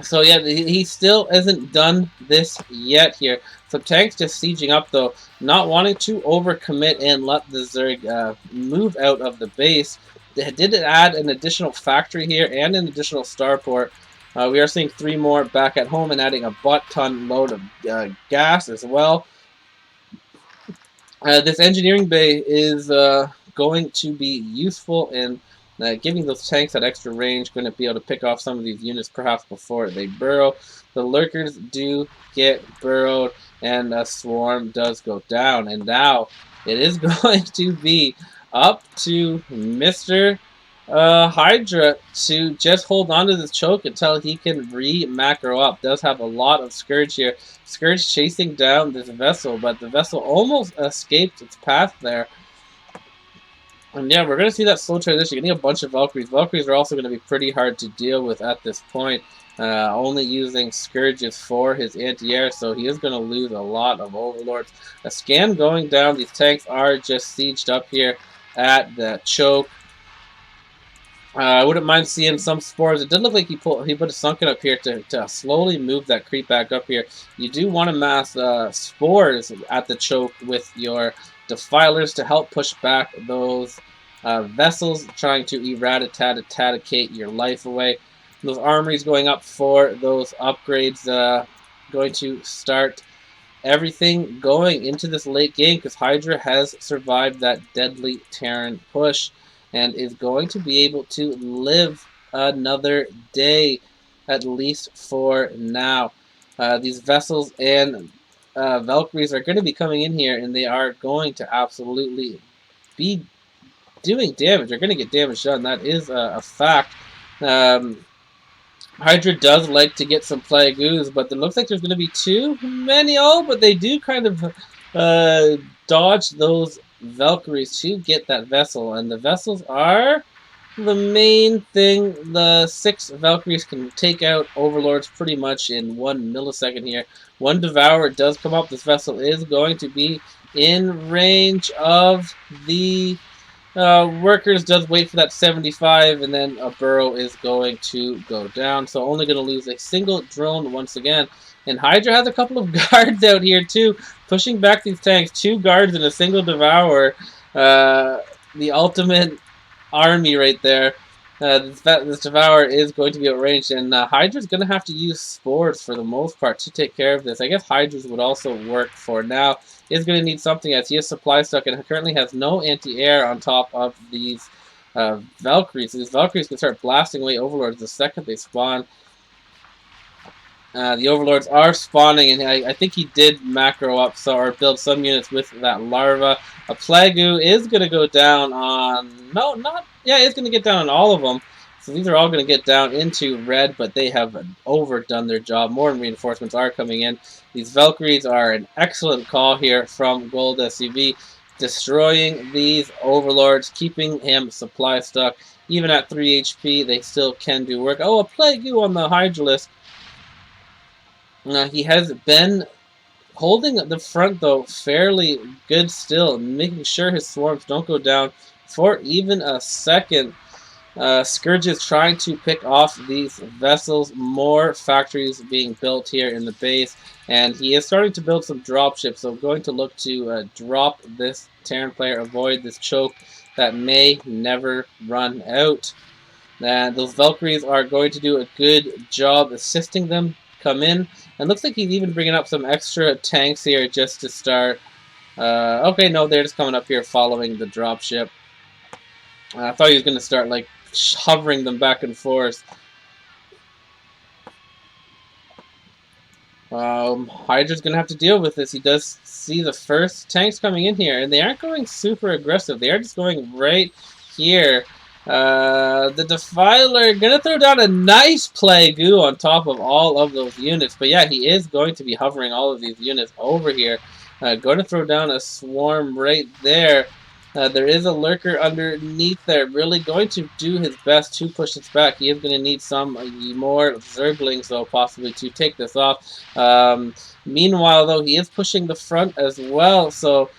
So yeah, he still isn't done this yet here. So tanks just sieging up though, not wanting to overcommit and let the Zerg move out of the base. They did add an additional factory here and an additional starport. We are seeing 3 more back at home and adding a butt-ton load of gas as well. This engineering bay is going to be useful in giving those tanks that extra range. Going to be able to pick off some of these units perhaps before they burrow. The lurkers do get burrowed and a swarm does go down. And now it is going to be up to Mr. HyDra to just hold on to this choke until he can re-macro up. Does have a lot of Scourge here. Scourge chasing down this vessel, but the vessel almost escaped its path there. And yeah, we're going to see that slow transition. Getting a bunch of Valkyries. Valkyries are also going to be pretty hard to deal with at this point. Only using Scourges for his anti-air, so he is going to lose a lot of Overlords. A scan going down. These tanks are just sieged up here at the choke. I wouldn't mind seeing some spores. It did look like he put a sunken up here to slowly move that creep back up here. You do want to mass spores at the choke with your defilers to help push back those vessels trying to eradicate your life away. Those armories going up for those upgrades, going to start everything going into this late game because HyDra has survived that deadly Terran push and is going to be able to live another day, at least for now. These vessels and Valkyries are going to be coming in here, and they are going to absolutely be doing damage. They're going to get damage done. That is a fact. HyDra does like to get some Plague Ooze, but it looks like there's going to be too many. Oh, but they do kind of dodge those Valkyries to get that vessel, and the vessels are the main thing. The 6 Valkyries can take out Overlords pretty much in 1 millisecond here. One Devourer does come up. This vessel is going to be in range of the Workers. Does wait for that 75, and then a Burrow is going to go down. So only going to lose a single drone once again. And HyDra has a couple of guards out here too, pushing back these tanks. 2 guards and a single Devourer. The ultimate army right there. This Devourer is going to be outranged, and HyDra's going to have to use Spores for the most part to take care of this. I guess Hydra's would also work for now. Is going to need something as he is supply stuck and currently has no anti-air on top of these Valkyries. So these Valkyries can start blasting away Overlords the second they spawn. The Overlords are spawning, and I think he did macro up or build some units with that larva. A Plague is going to go down on... No, not... Yeah, it's going to get down on all of them. So these are all going to get down into red, but they have overdone their job. More reinforcements are coming in. These Valkyries are an excellent call here from GOLDSCV, destroying these Overlords, keeping him supply stuck. Even at 3 HP, they still can do work. Oh, a Plague on the HyDra list. He has been holding the front, though, fairly good still, making sure his swarms don't go down for even a second. Scourge is trying to pick off these vessels. More factories being built here in the base, and he is starting to build some dropships, so going to look to drop this Terran player, avoid this choke that may never run out. And those Valkyries are going to do a good job assisting them come in. And looks like he's even bringing up some extra tanks here just to start. Okay, no, they're just coming up here following the dropship. I thought he was going to start, like, hovering them back and forth. HyDra's going to have to deal with this. He does see the first tanks coming in here, and they aren't going super aggressive. They are just going right here. The Defiler gonna throw down a nice Plague on top of all of those units. But yeah, he is going to be hovering all of these units over here. Going to throw down a swarm right there. There is a lurker underneath there, really going to do his best to push this back. He is going to need some more Zerglings, though, possibly to take this off. Meanwhile, though, he is pushing the front as well, so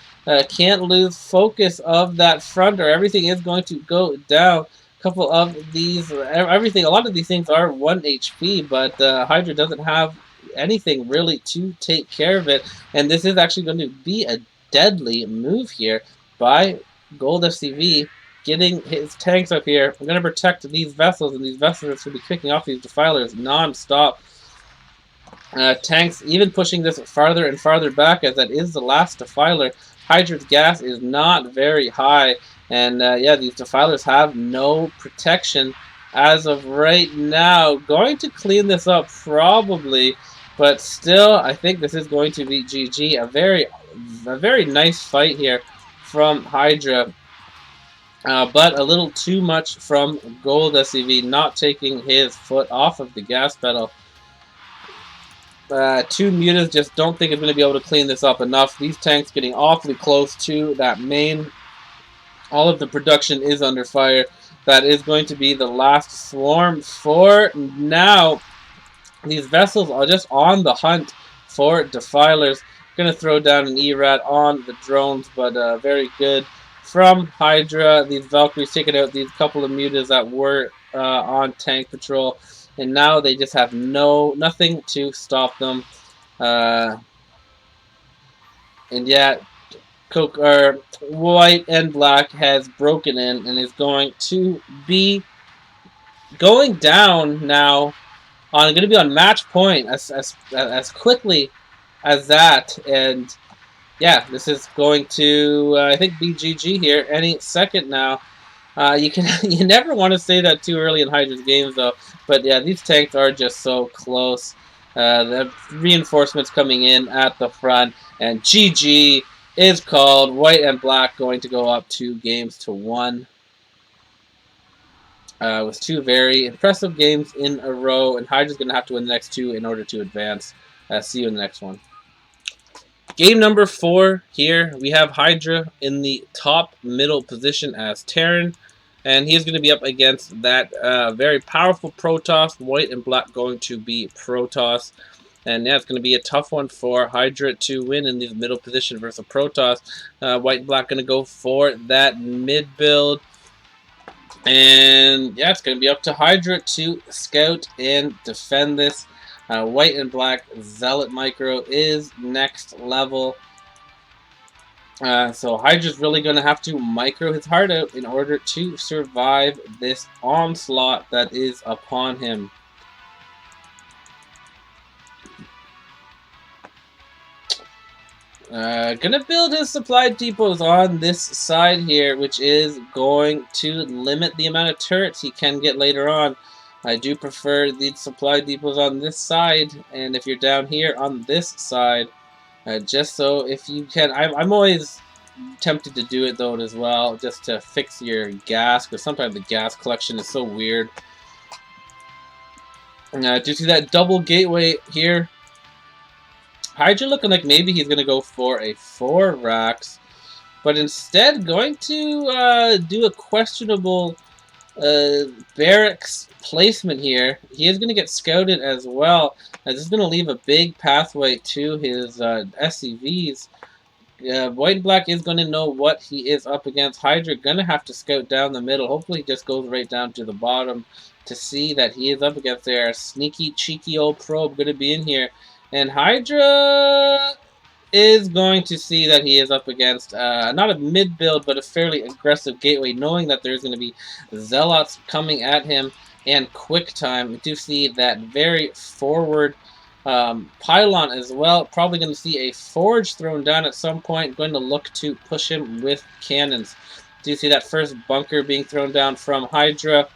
can't lose focus of that front, or everything is going to go down. A couple of these, a lot of these things are 1 HP, but HyDra doesn't have anything really to take care of it, and this is actually going to be a deadly move here by GOLDSCV, getting his tanks up here. I'm going to protect these vessels, and these vessels will be kicking off these Defilers non-stop. Tanks even pushing this farther and farther back, as that is the last Defiler. HyDra's gas is not very high, and yeah, these Defilers have no protection as of right now. Going to clean this up probably, but still, I think this is going to be GG. A very nice fight here from HyDra, but a little too much from GOLDSCV, not taking his foot off of the gas pedal. 2 mutas just don't think it's going to be able to clean this up enough. These tanks getting awfully close to that main. All of the production is under fire. That is going to be the last swarm for now. These vessels are just on the hunt for Defilers. Going to throw down an ERAT on the drones, but very good from HyDra. These Valkyries taking out these couple of mutas that were on tank patrol. And now they just have nothing to stop them. And yet, white and black has broken in and is going to be going down now. Going to be on match point as quickly as that. And yeah, this is going to I think be GG here any second now. You never want to say that too early in HyDra's games, though. But yeah, these tanks are just so close. The reinforcements coming in at the front, and GG is called. White and black going to go up 2 games to 1. With 2 very impressive games in a row, and HyDra's going to have to win the next 2 in order to advance. See you in the next one. Game number 4 here. We have HyDra in the top middle position as Terran. And he's going to be up against that very powerful Protoss. White and black going to be Protoss. And yeah, it's going to be a tough one for HyDra to win in this middle position versus Protoss. White and black going to go for that mid build. And yeah, it's going to be up to HyDra to scout and defend this. White and black Zealot Micro is next level. So HyDra's really going to have to micro his heart out in order to survive this onslaught that is upon him. Gonna build his supply depots on this side here, which is going to limit the amount of turrets he can get later on. I do prefer the supply depots on this side, and if you're down here on this side, just so if you can, I'm always tempted to do it though as well, just to fix your gas, because sometimes the gas collection is so weird. Do you see that double gateway here? HyDra looking like maybe he's going to go for a 4 racks, but instead going to do a questionable barracks placement here. He is going to get scouted as well. This is going to leave a big pathway to his SCVs. White and black is going to know what he is up against. HyDra going to have to scout down the middle. Hopefully he just goes right down to the bottom to see that he is up against there. Sneaky, cheeky old probe going to be in here. And HyDra is going to see that he is up against not a mid build, but a fairly aggressive gateway, knowing that there's going to be Zealots coming at him and quick time. We do see that very forward pylon as well. Probably going to see a forge thrown down at some point. Going to look to push him with cannons. Do you see that first bunker being thrown down from HyDra?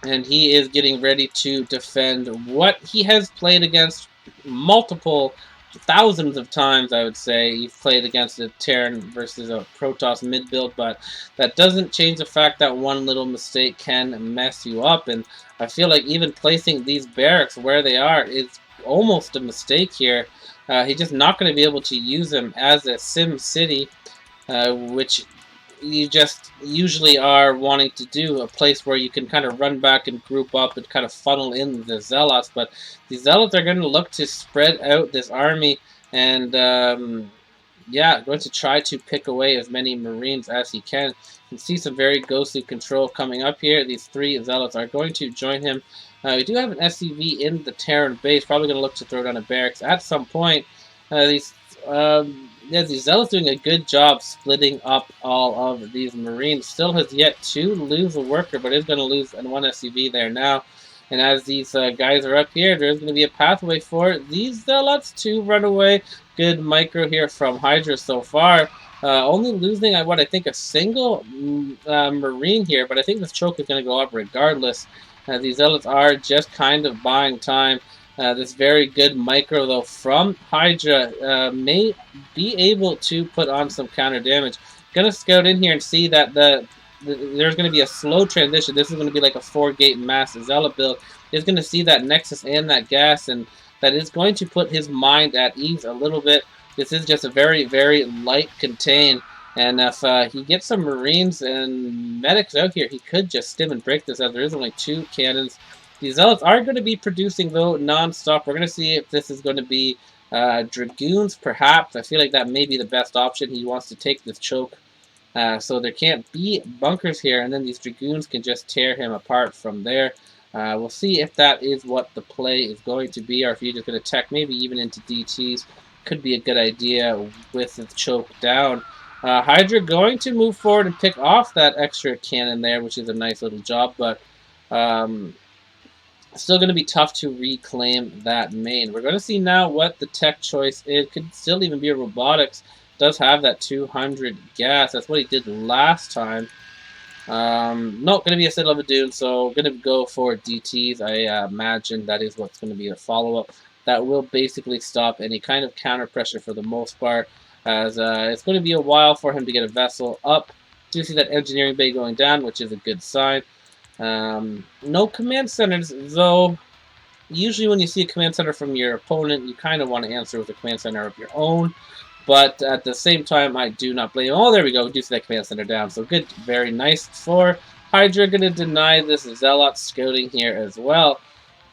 And he is getting ready to defend what he has played against multiple thousands of times, I would say. He's played against a Terran versus a Protoss mid build, but that doesn't change the fact that one little mistake can mess you up. And I feel like even placing these barracks where they are is almost a mistake here. He's just not going to be able to use them as a Sim City, which you just usually are wanting to do, a place where you can kind of run back and group up and kind of funnel in the Zealots. But the Zealots are going to look to spread out this army and yeah, going to try to pick away as many Marines as he can. You can see some very ghostly control coming up here. These 3 Zealots are going to join him. We do have an SCV in the Terran base, probably going to look to throw down a barracks at some point. Yeah, the Zealot's doing a good job splitting up all of these Marines. Still has yet to lose a worker, but is going to lose one SCV there now. And as these guys are up here, there's going to be a pathway for these Zealots to run away. Good micro here from HyDra so far. Only losing, what I think, a single Marine here, but I think this choke is going to go up regardless. These Zealots are just kind of buying time. This very good micro, though, from HyDra may be able to put on some counter damage. Gonna scout in here and see that there's going to be a slow transition. This is going to be like a 4-gate mass Zealot build. He's going to see that Nexus and that gas, and that is going to put his mind at ease a little bit. This is just a very, very light contain. And if he gets some Marines and medics out here, he could just stim and break this, as there is only 2 cannons. The Zealots are going to be producing, though, non-stop. We're going to see if this is going to be Dragoons, perhaps. I feel like that may be the best option. He wants to take this choke. So there can't be bunkers here, and then these Dragoons can just tear him apart from there. We'll see if that is what the play is going to be, or if you're just going to tech maybe even into DTs. Could be a good idea with the choke down. HyDra going to move forward and pick off that extra cannon there, which is a nice little job, but still going to be tough to reclaim that main. We're going to see now what the tech choice is. Could still even be a robotics. Does have that 200 gas. That's what he did last time. No, going to be a Citadel of a Dune, so going to go for DTs. I imagine that is what's going to be a follow-up. That will basically stop any kind of counter pressure for the most part, as it's going to be a while for him to get a vessel up. Do see that engineering bay going down, which is a good sign. No command centers, though. Usually when you see a command center from your opponent, you kind of want to answer with a command center of your own. But at the same time, I do not blame him. Oh, there we go. We do see that command center down. So good, very nice for HyDra. Going to deny this Zealot scouting here as well.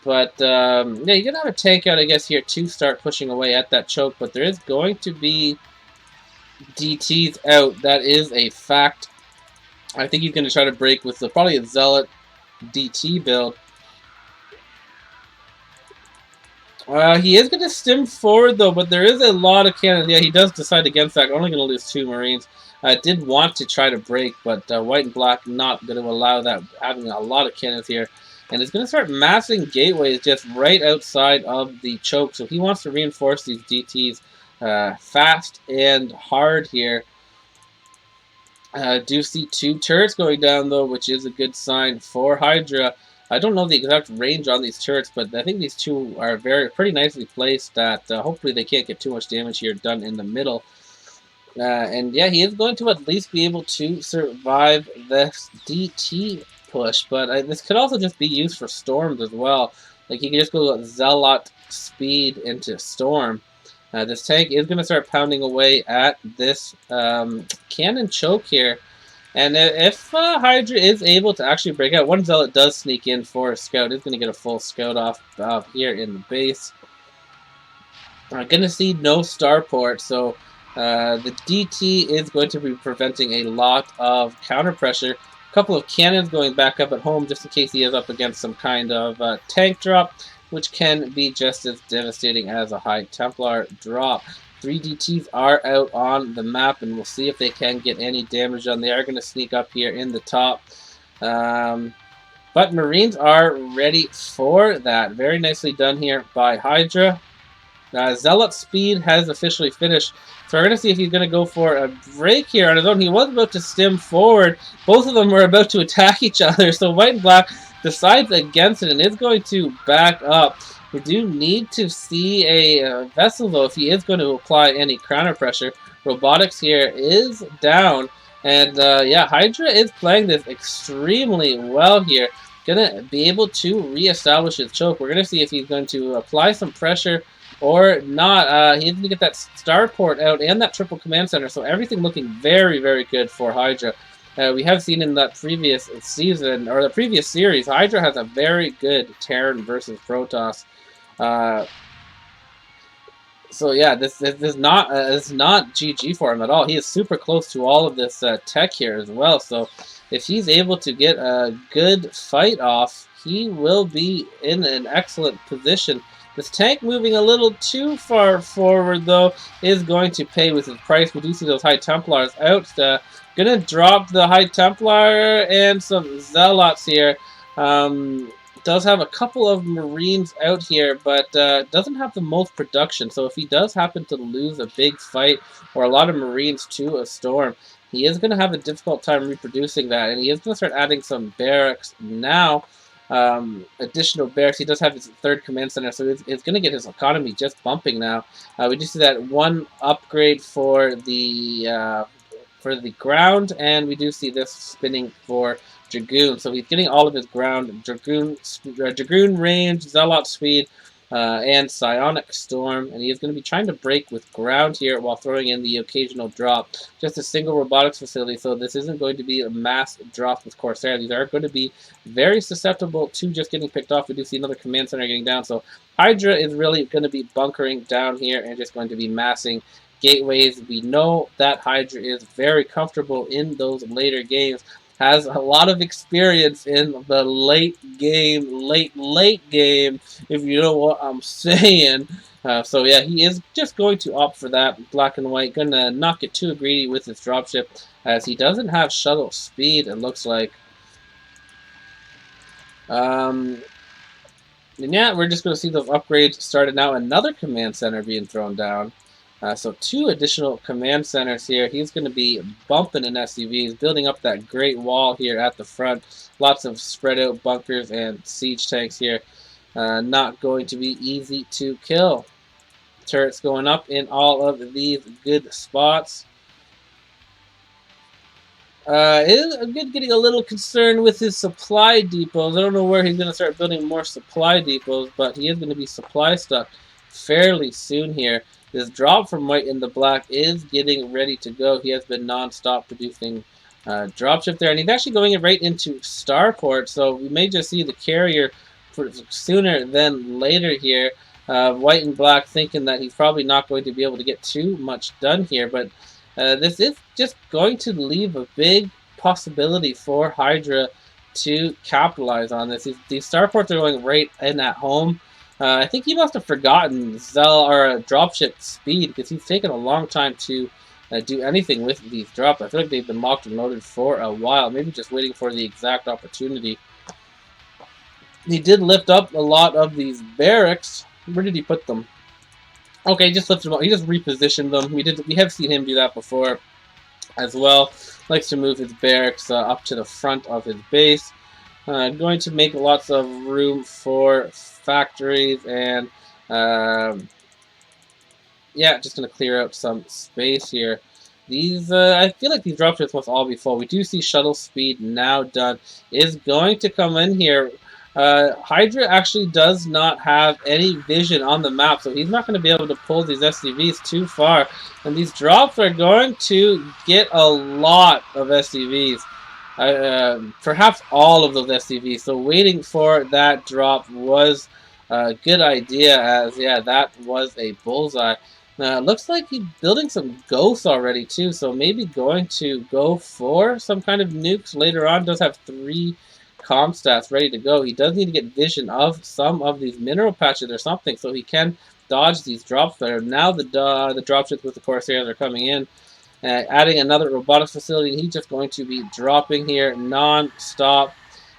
But, yeah, you're going to have a tank out, I guess, here to start pushing away at that choke. But there is going to be DTs out. That is a fact. I think he's going to try to break with probably a Zealot DT build. He is going to stim forward, though, but there is a lot of cannons. Yeah, he does decide against that. Only going to lose 2 Marines. Did want to try to break, but white and black not going to allow that, having a lot of cannons here. And it's going to start massing gateways just right outside of the choke. So he wants to reinforce these DTs fast and hard here. Do see 2 turrets going down, though, which is a good sign for HyDra. I don't know the exact range on these turrets, but I think these 2 are pretty nicely placed that hopefully they can't get too much damage here done in the middle. And yeah, he is going to at least be able to survive this DT push, but this could also just be used for storms as well. Like, he can just go Zealot speed into storm. This tank is going to start pounding away at this cannon choke here. And if HyDra is able to actually break out, one Zealot does sneak in for a scout. He's going to get a full scout off here in the base. I'm going to see no starport, so the DT is going to be preventing a lot of counter pressure. A couple of cannons going back up at home just in case he is up against some kind of tank drop, which can be just as devastating as a High Templar drop. 3 DTs are out on the map, and we'll see if they can get any damage done. They are going to sneak up here in the top. But Marines are ready for that. Very nicely done here by HyDra. Zealot speed has officially finished. So we're going to see if he's going to go for a break here on his own. He was about to stim forward. Both of them were about to attack each other. So white and black decides against it and is going to back up. We do need to see a vessel, though, if he is going to apply any counter pressure. Robotics here is down. And, yeah, HyDra is playing this extremely well here. Going to be able to reestablish his choke. We're going to see if he's going to apply some pressure or not. He's going to get that starport out and that triple command center. So everything looking very, very good for HyDra. We have seen in that previous season, or the previous series, HyDra has a very good Terran versus Protoss. So yeah, this is not GG for him at all. He is super close to all of this tech here as well. So if he's able to get a good fight off, he will be in an excellent position. This tank moving a little too far forward, though, is going to pay with his price. We do see those High Templars out. Gonna drop the High Templar and some Zealots here. Does have a couple of Marines out here, but doesn't have the most production. So if he does happen to lose a big fight or a lot of Marines to a storm, he is going to have a difficult time reproducing that. And he is going to start adding some barracks now. Additional barracks. He does have his 3rd command center, so it's going to get his economy just bumping now. We do see that one upgrade for the ground, and we do see this spinning for Dragoon. So he's getting all of his ground, Dragoon range, Zealot speed, and Psionic Storm. And he is going to be trying to break with ground here while throwing in the occasional drop. Just a single robotics facility, so this isn't going to be a mass drop with Corsair. These are going to be very susceptible to just getting picked off. We do see another command center getting down. So HyDra is really going to be bunkering down here and just going to be massing gateways. We know that HyDra is very comfortable in those later games. Has a lot of experience in the late game, if you know what I'm saying. So yeah, he is just going to opt for that. Black and white, gonna not get too greedy with his dropship, as he doesn't have shuttle speed, it looks like. And yeah, we're just going to see those upgrades started now. Another command center being thrown down. So 2 additional command centers here. He's going to be bumping in SCVs, building up that great wall here at the front. Lots of spread out bunkers and siege tanks here. Not going to be easy to kill. Turrets going up in all of these good spots. Is getting a little concerned with his supply depots. I don't know where he's going to start building more supply depots, but he is going to be supply stuck fairly soon here. this drop from white in the black is getting ready to go. He has been non-stop producing dropship there, and he's actually going right into starport, so we may just see the carrier sooner than later here. White and black thinking that he's probably not going to be able to get too much done here, but this is just going to leave a big possibility for HyDra to capitalize on this. These starports are going right in at home. I think he must have forgotten dropship speed, because he's taken a long time to do anything with these drops. I feel like they've been locked and loaded for a while, maybe just waiting for the exact opportunity. He did lift up a lot of these barracks. Where did he put them? Okay, he just lifted them up. He just repositioned them. We have seen him do that before as well. Likes to move his barracks up to the front of his base. Going to make lots of room for factories, and yeah, just going to clear out some space here. These, I feel like these dropships must all be full. We do see shuttle speed now done. Is going to come in here. HyDra actually does not have any vision on the map, so he's not going to be able to pull these SCVs too far. And these drops are going to get a lot of SCVs. Perhaps all of those SCVs. So waiting for that drop was a good idea, as yeah, that was a bullseye. Looks like he's building some ghosts already too, so maybe going to go for some kind of nukes later on. Does have 3 comm stats ready to go. He does need to get vision of some of these mineral patches or something, so he can dodge these drops there. Now the dropships with the Corsairs are coming in. Adding another robotics facility, he's just going to be dropping here non-stop.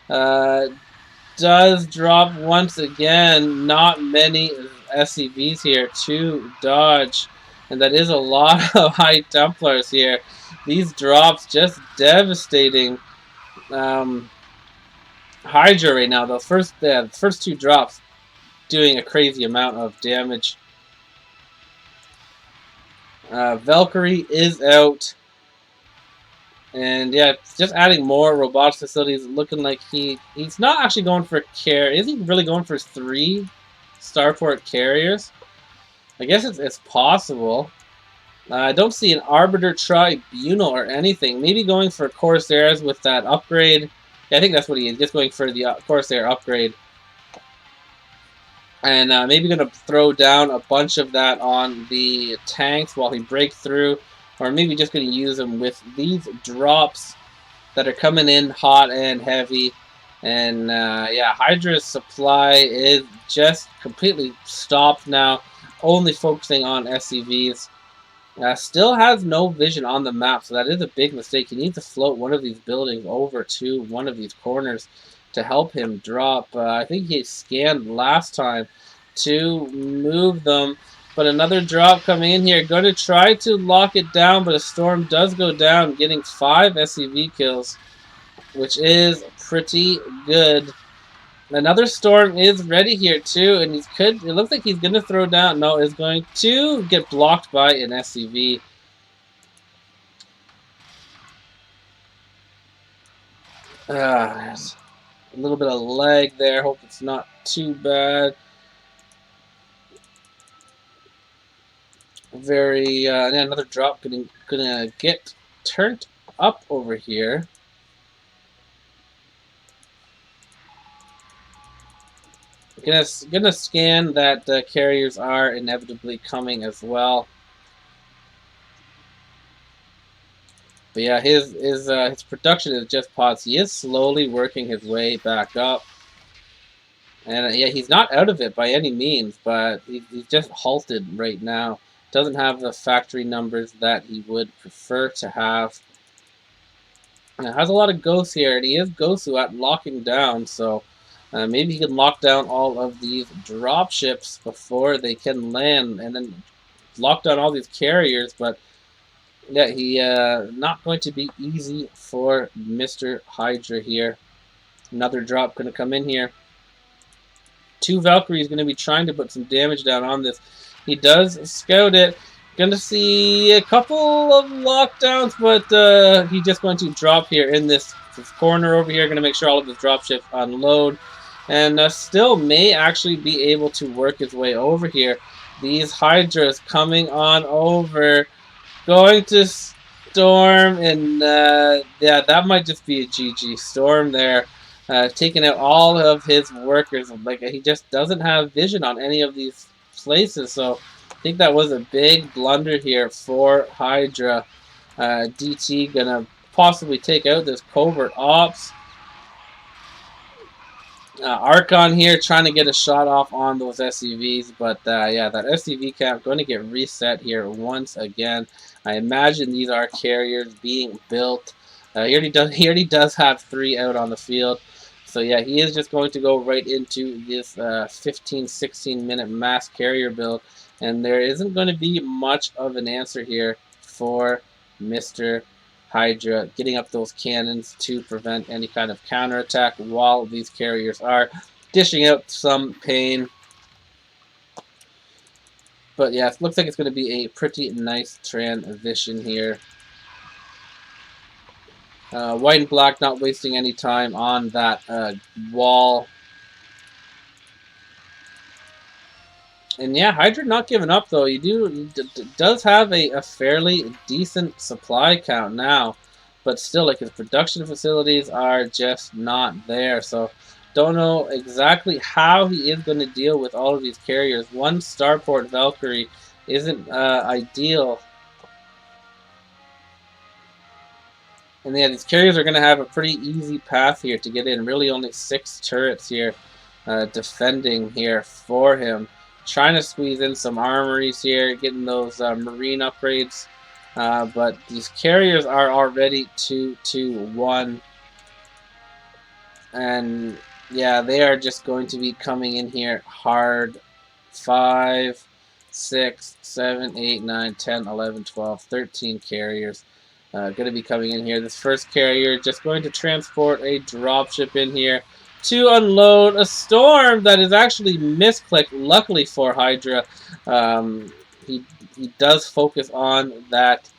Does drop once again. Not many SCVs here to dodge, and that is a lot of High Templars here. These drops just devastating HyDra right now. The first 2 drops doing a crazy amount of damage. Valkyrie is out. And yeah, just adding more robotics facilities. Looking like he's not actually going for care. Is he really going for 3 starport carriers? I guess it's possible. I don't see an Arbiter Tribunal or anything. Maybe going for Corsairs with that upgrade. Yeah, I think that's what he is. Just going for the Corsair upgrade. And maybe going to throw down a bunch of that on the tanks while he breaks through. Or maybe just going to use them with these drops that are coming in hot and heavy. And yeah, HyDra's supply is just completely stopped now. Only focusing on SCVs. Still has no vision on the map, so that is a big mistake. He needs to float one of these buildings over to one of these corners to help him drop. I think he scanned last time to move them. But another drop coming in here. Going to try to lock it down, but a storm does go down, getting 5 SCV kills, which is pretty good. Another storm is ready here too, and it looks like he's going to throw down. No, is going to get blocked by an SCV. There's a little bit of lag there. Hope it's not too bad. Another drop gonna get turned up over here. Gonna scan that carriers are inevitably coming as well. But yeah, his production is just paused. He is slowly working his way back up. And yeah, he's not out of it by any means, but he's just halted right now. Doesn't have the factory numbers that he would prefer to have. And it has a lot of ghosts here, and he is Gosu at locking down, so maybe he can lock down all of these dropships before they can land, and then lock down all these carriers. But yeah, he not going to be easy for Mr. HyDra here. Another drop going to come in here. 2 Valkyries going to be trying to put some damage down on this. He does scout it. Going to see a couple of lockdowns, but he's just going to drop here in this corner over here. Going to make sure all of his dropships unload. And still may actually be able to work his way over here. these HYDRAs coming on over, going to Storm, and yeah, that might just be a GG. Storm there, taking out all of his workers. Like, he just doesn't have vision on any of these places, so I think that was a big blunder here for HYDRA. DT gonna possibly take out this covert ops. Archon here trying to get a shot off on those SCVs, but yeah, that SCV camp going to get reset here once again. I imagine these are carriers being built. He already does have 3 out on the field. So yeah, he is just going to go right into this 15-16 minute mass carrier build, and there isn't going to be much of an answer here for Mr. HYDRA, getting up those cannons to prevent any kind of counterattack while these carriers are dishing out some pain. But yeah, it looks like it's going to be a pretty nice transition here. White and black not wasting any time on that wall. And yeah, HYDRA not giving up though. He does have a fairly decent supply count now, but still, like, his production facilities are just not there. So don't know exactly how he is going to deal with all of these carriers. One starport Valkyrie isn't ideal. And yeah, these carriers are going to have a pretty easy path here to get in. Really only 6 turrets here defending here for him. Trying to squeeze in some armories here, getting those marine upgrades. But these carriers are already 2-1. And yeah, they are just going to be coming in here hard. 5, 6, 7, 8, 9, 10, 11, 12, 13 carriers. Going to be coming in here. This first carrier just going to transport a dropship in here to unload a storm that is actually misclicked. Luckily for HYDRA, he does focus on that.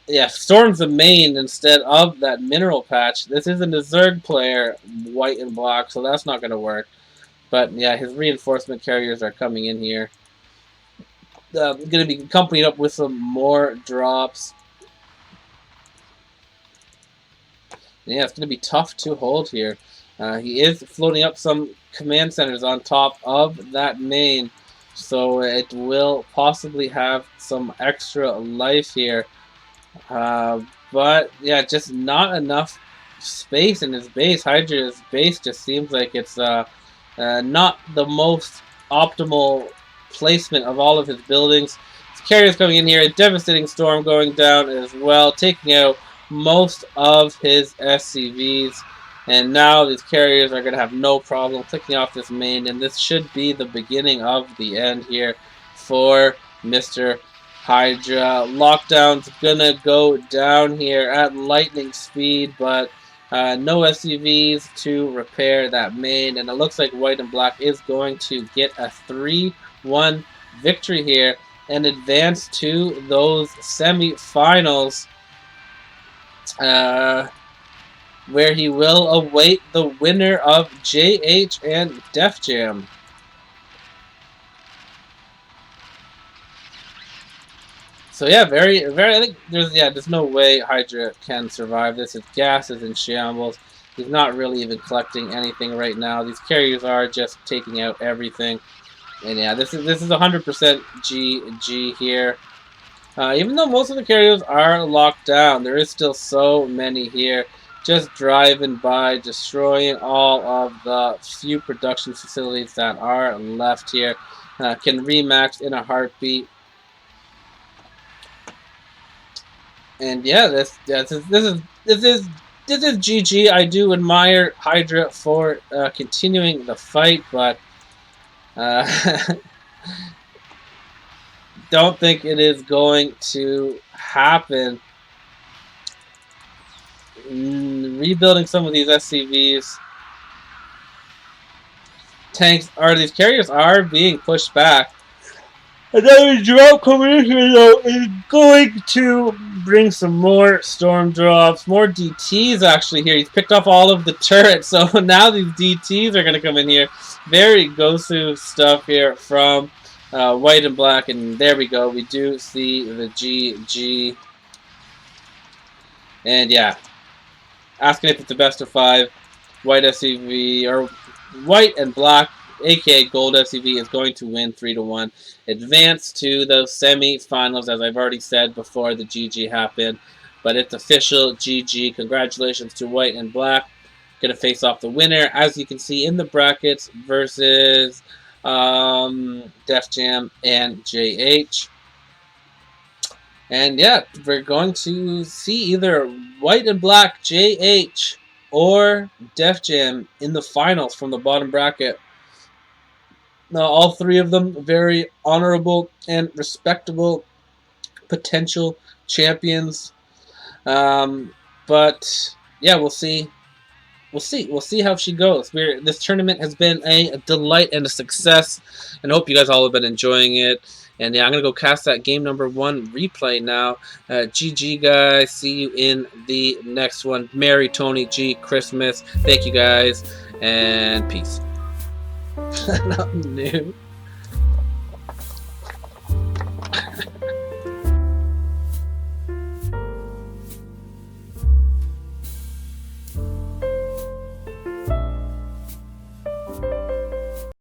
Yeah, storm's the main instead of that mineral patch. This isn't a Zerg player, white and black, so that's not going to work. But yeah, his reinforcement carriers are coming in here. Going to be accompanied up with some more drops. Yeah, it's going to be tough to hold here. He is floating up some command centers on top of that main, so it will possibly have some extra life here. But yeah, just not enough space in his base. HYDRA's base just seems like it's not the most optimal placement of all of his buildings. His carriers coming in here, a devastating storm going down as well, taking out most of his SCVs. And now these carriers are going to have no problem clicking off this main, and this should be the beginning of the end here for Mr. HYDRA. Lockdown's going to go down here at lightning speed, but no SCVs to repair that main, and it looks like white and black is going to get a 3-1 victory here and advance to those semifinals. Where he will await the winner of JH and Def Jam. So yeah, very. I think there's no way HYDRA can survive this. His gas is in shambles. He's not really even collecting anything right now. These carriers are just taking out everything. And yeah, this is 100% GG here. Even though most of the carriers are locked down, there is still so many here. Just driving by, destroying all of the few production facilities that are left here. Can remax in a heartbeat. And yeah, this is GG. I do admire HYDRA for continuing the fight, but don't think it is going to happen. Rebuilding some of these SCVs. These carriers are being pushed back. Another drop coming in here though is going to bring some more storm drops, more DTs actually here. He's picked up all of the turrets, so now these DTs are going to come in here. Very Gosu stuff here from white and black, and there we go. We do see the GG. And yeah, asking if it's a best of 5, white SCV, or white and black, aka gold SCV, is going to win 3-1. Advance to the semi-finals, as I've already said before the GG happened. But it's official, GG. Congratulations to white and black. Going to face off the winner, as you can see in the brackets, versus Def Jam and JH. And yeah, we're going to see either white and black JH or Def Jam in the finals from the bottom bracket. Now, all three of them very honorable and respectable potential champions. But yeah, we'll see. We'll see how she goes. This tournament has been a delight and a success, and I hope you guys all have been enjoying it. And yeah, I'm gonna go cast that game number 1 replay now. GG guys, see you in the next one. Merry Tony G Christmas. Thank you guys, and peace. Not new.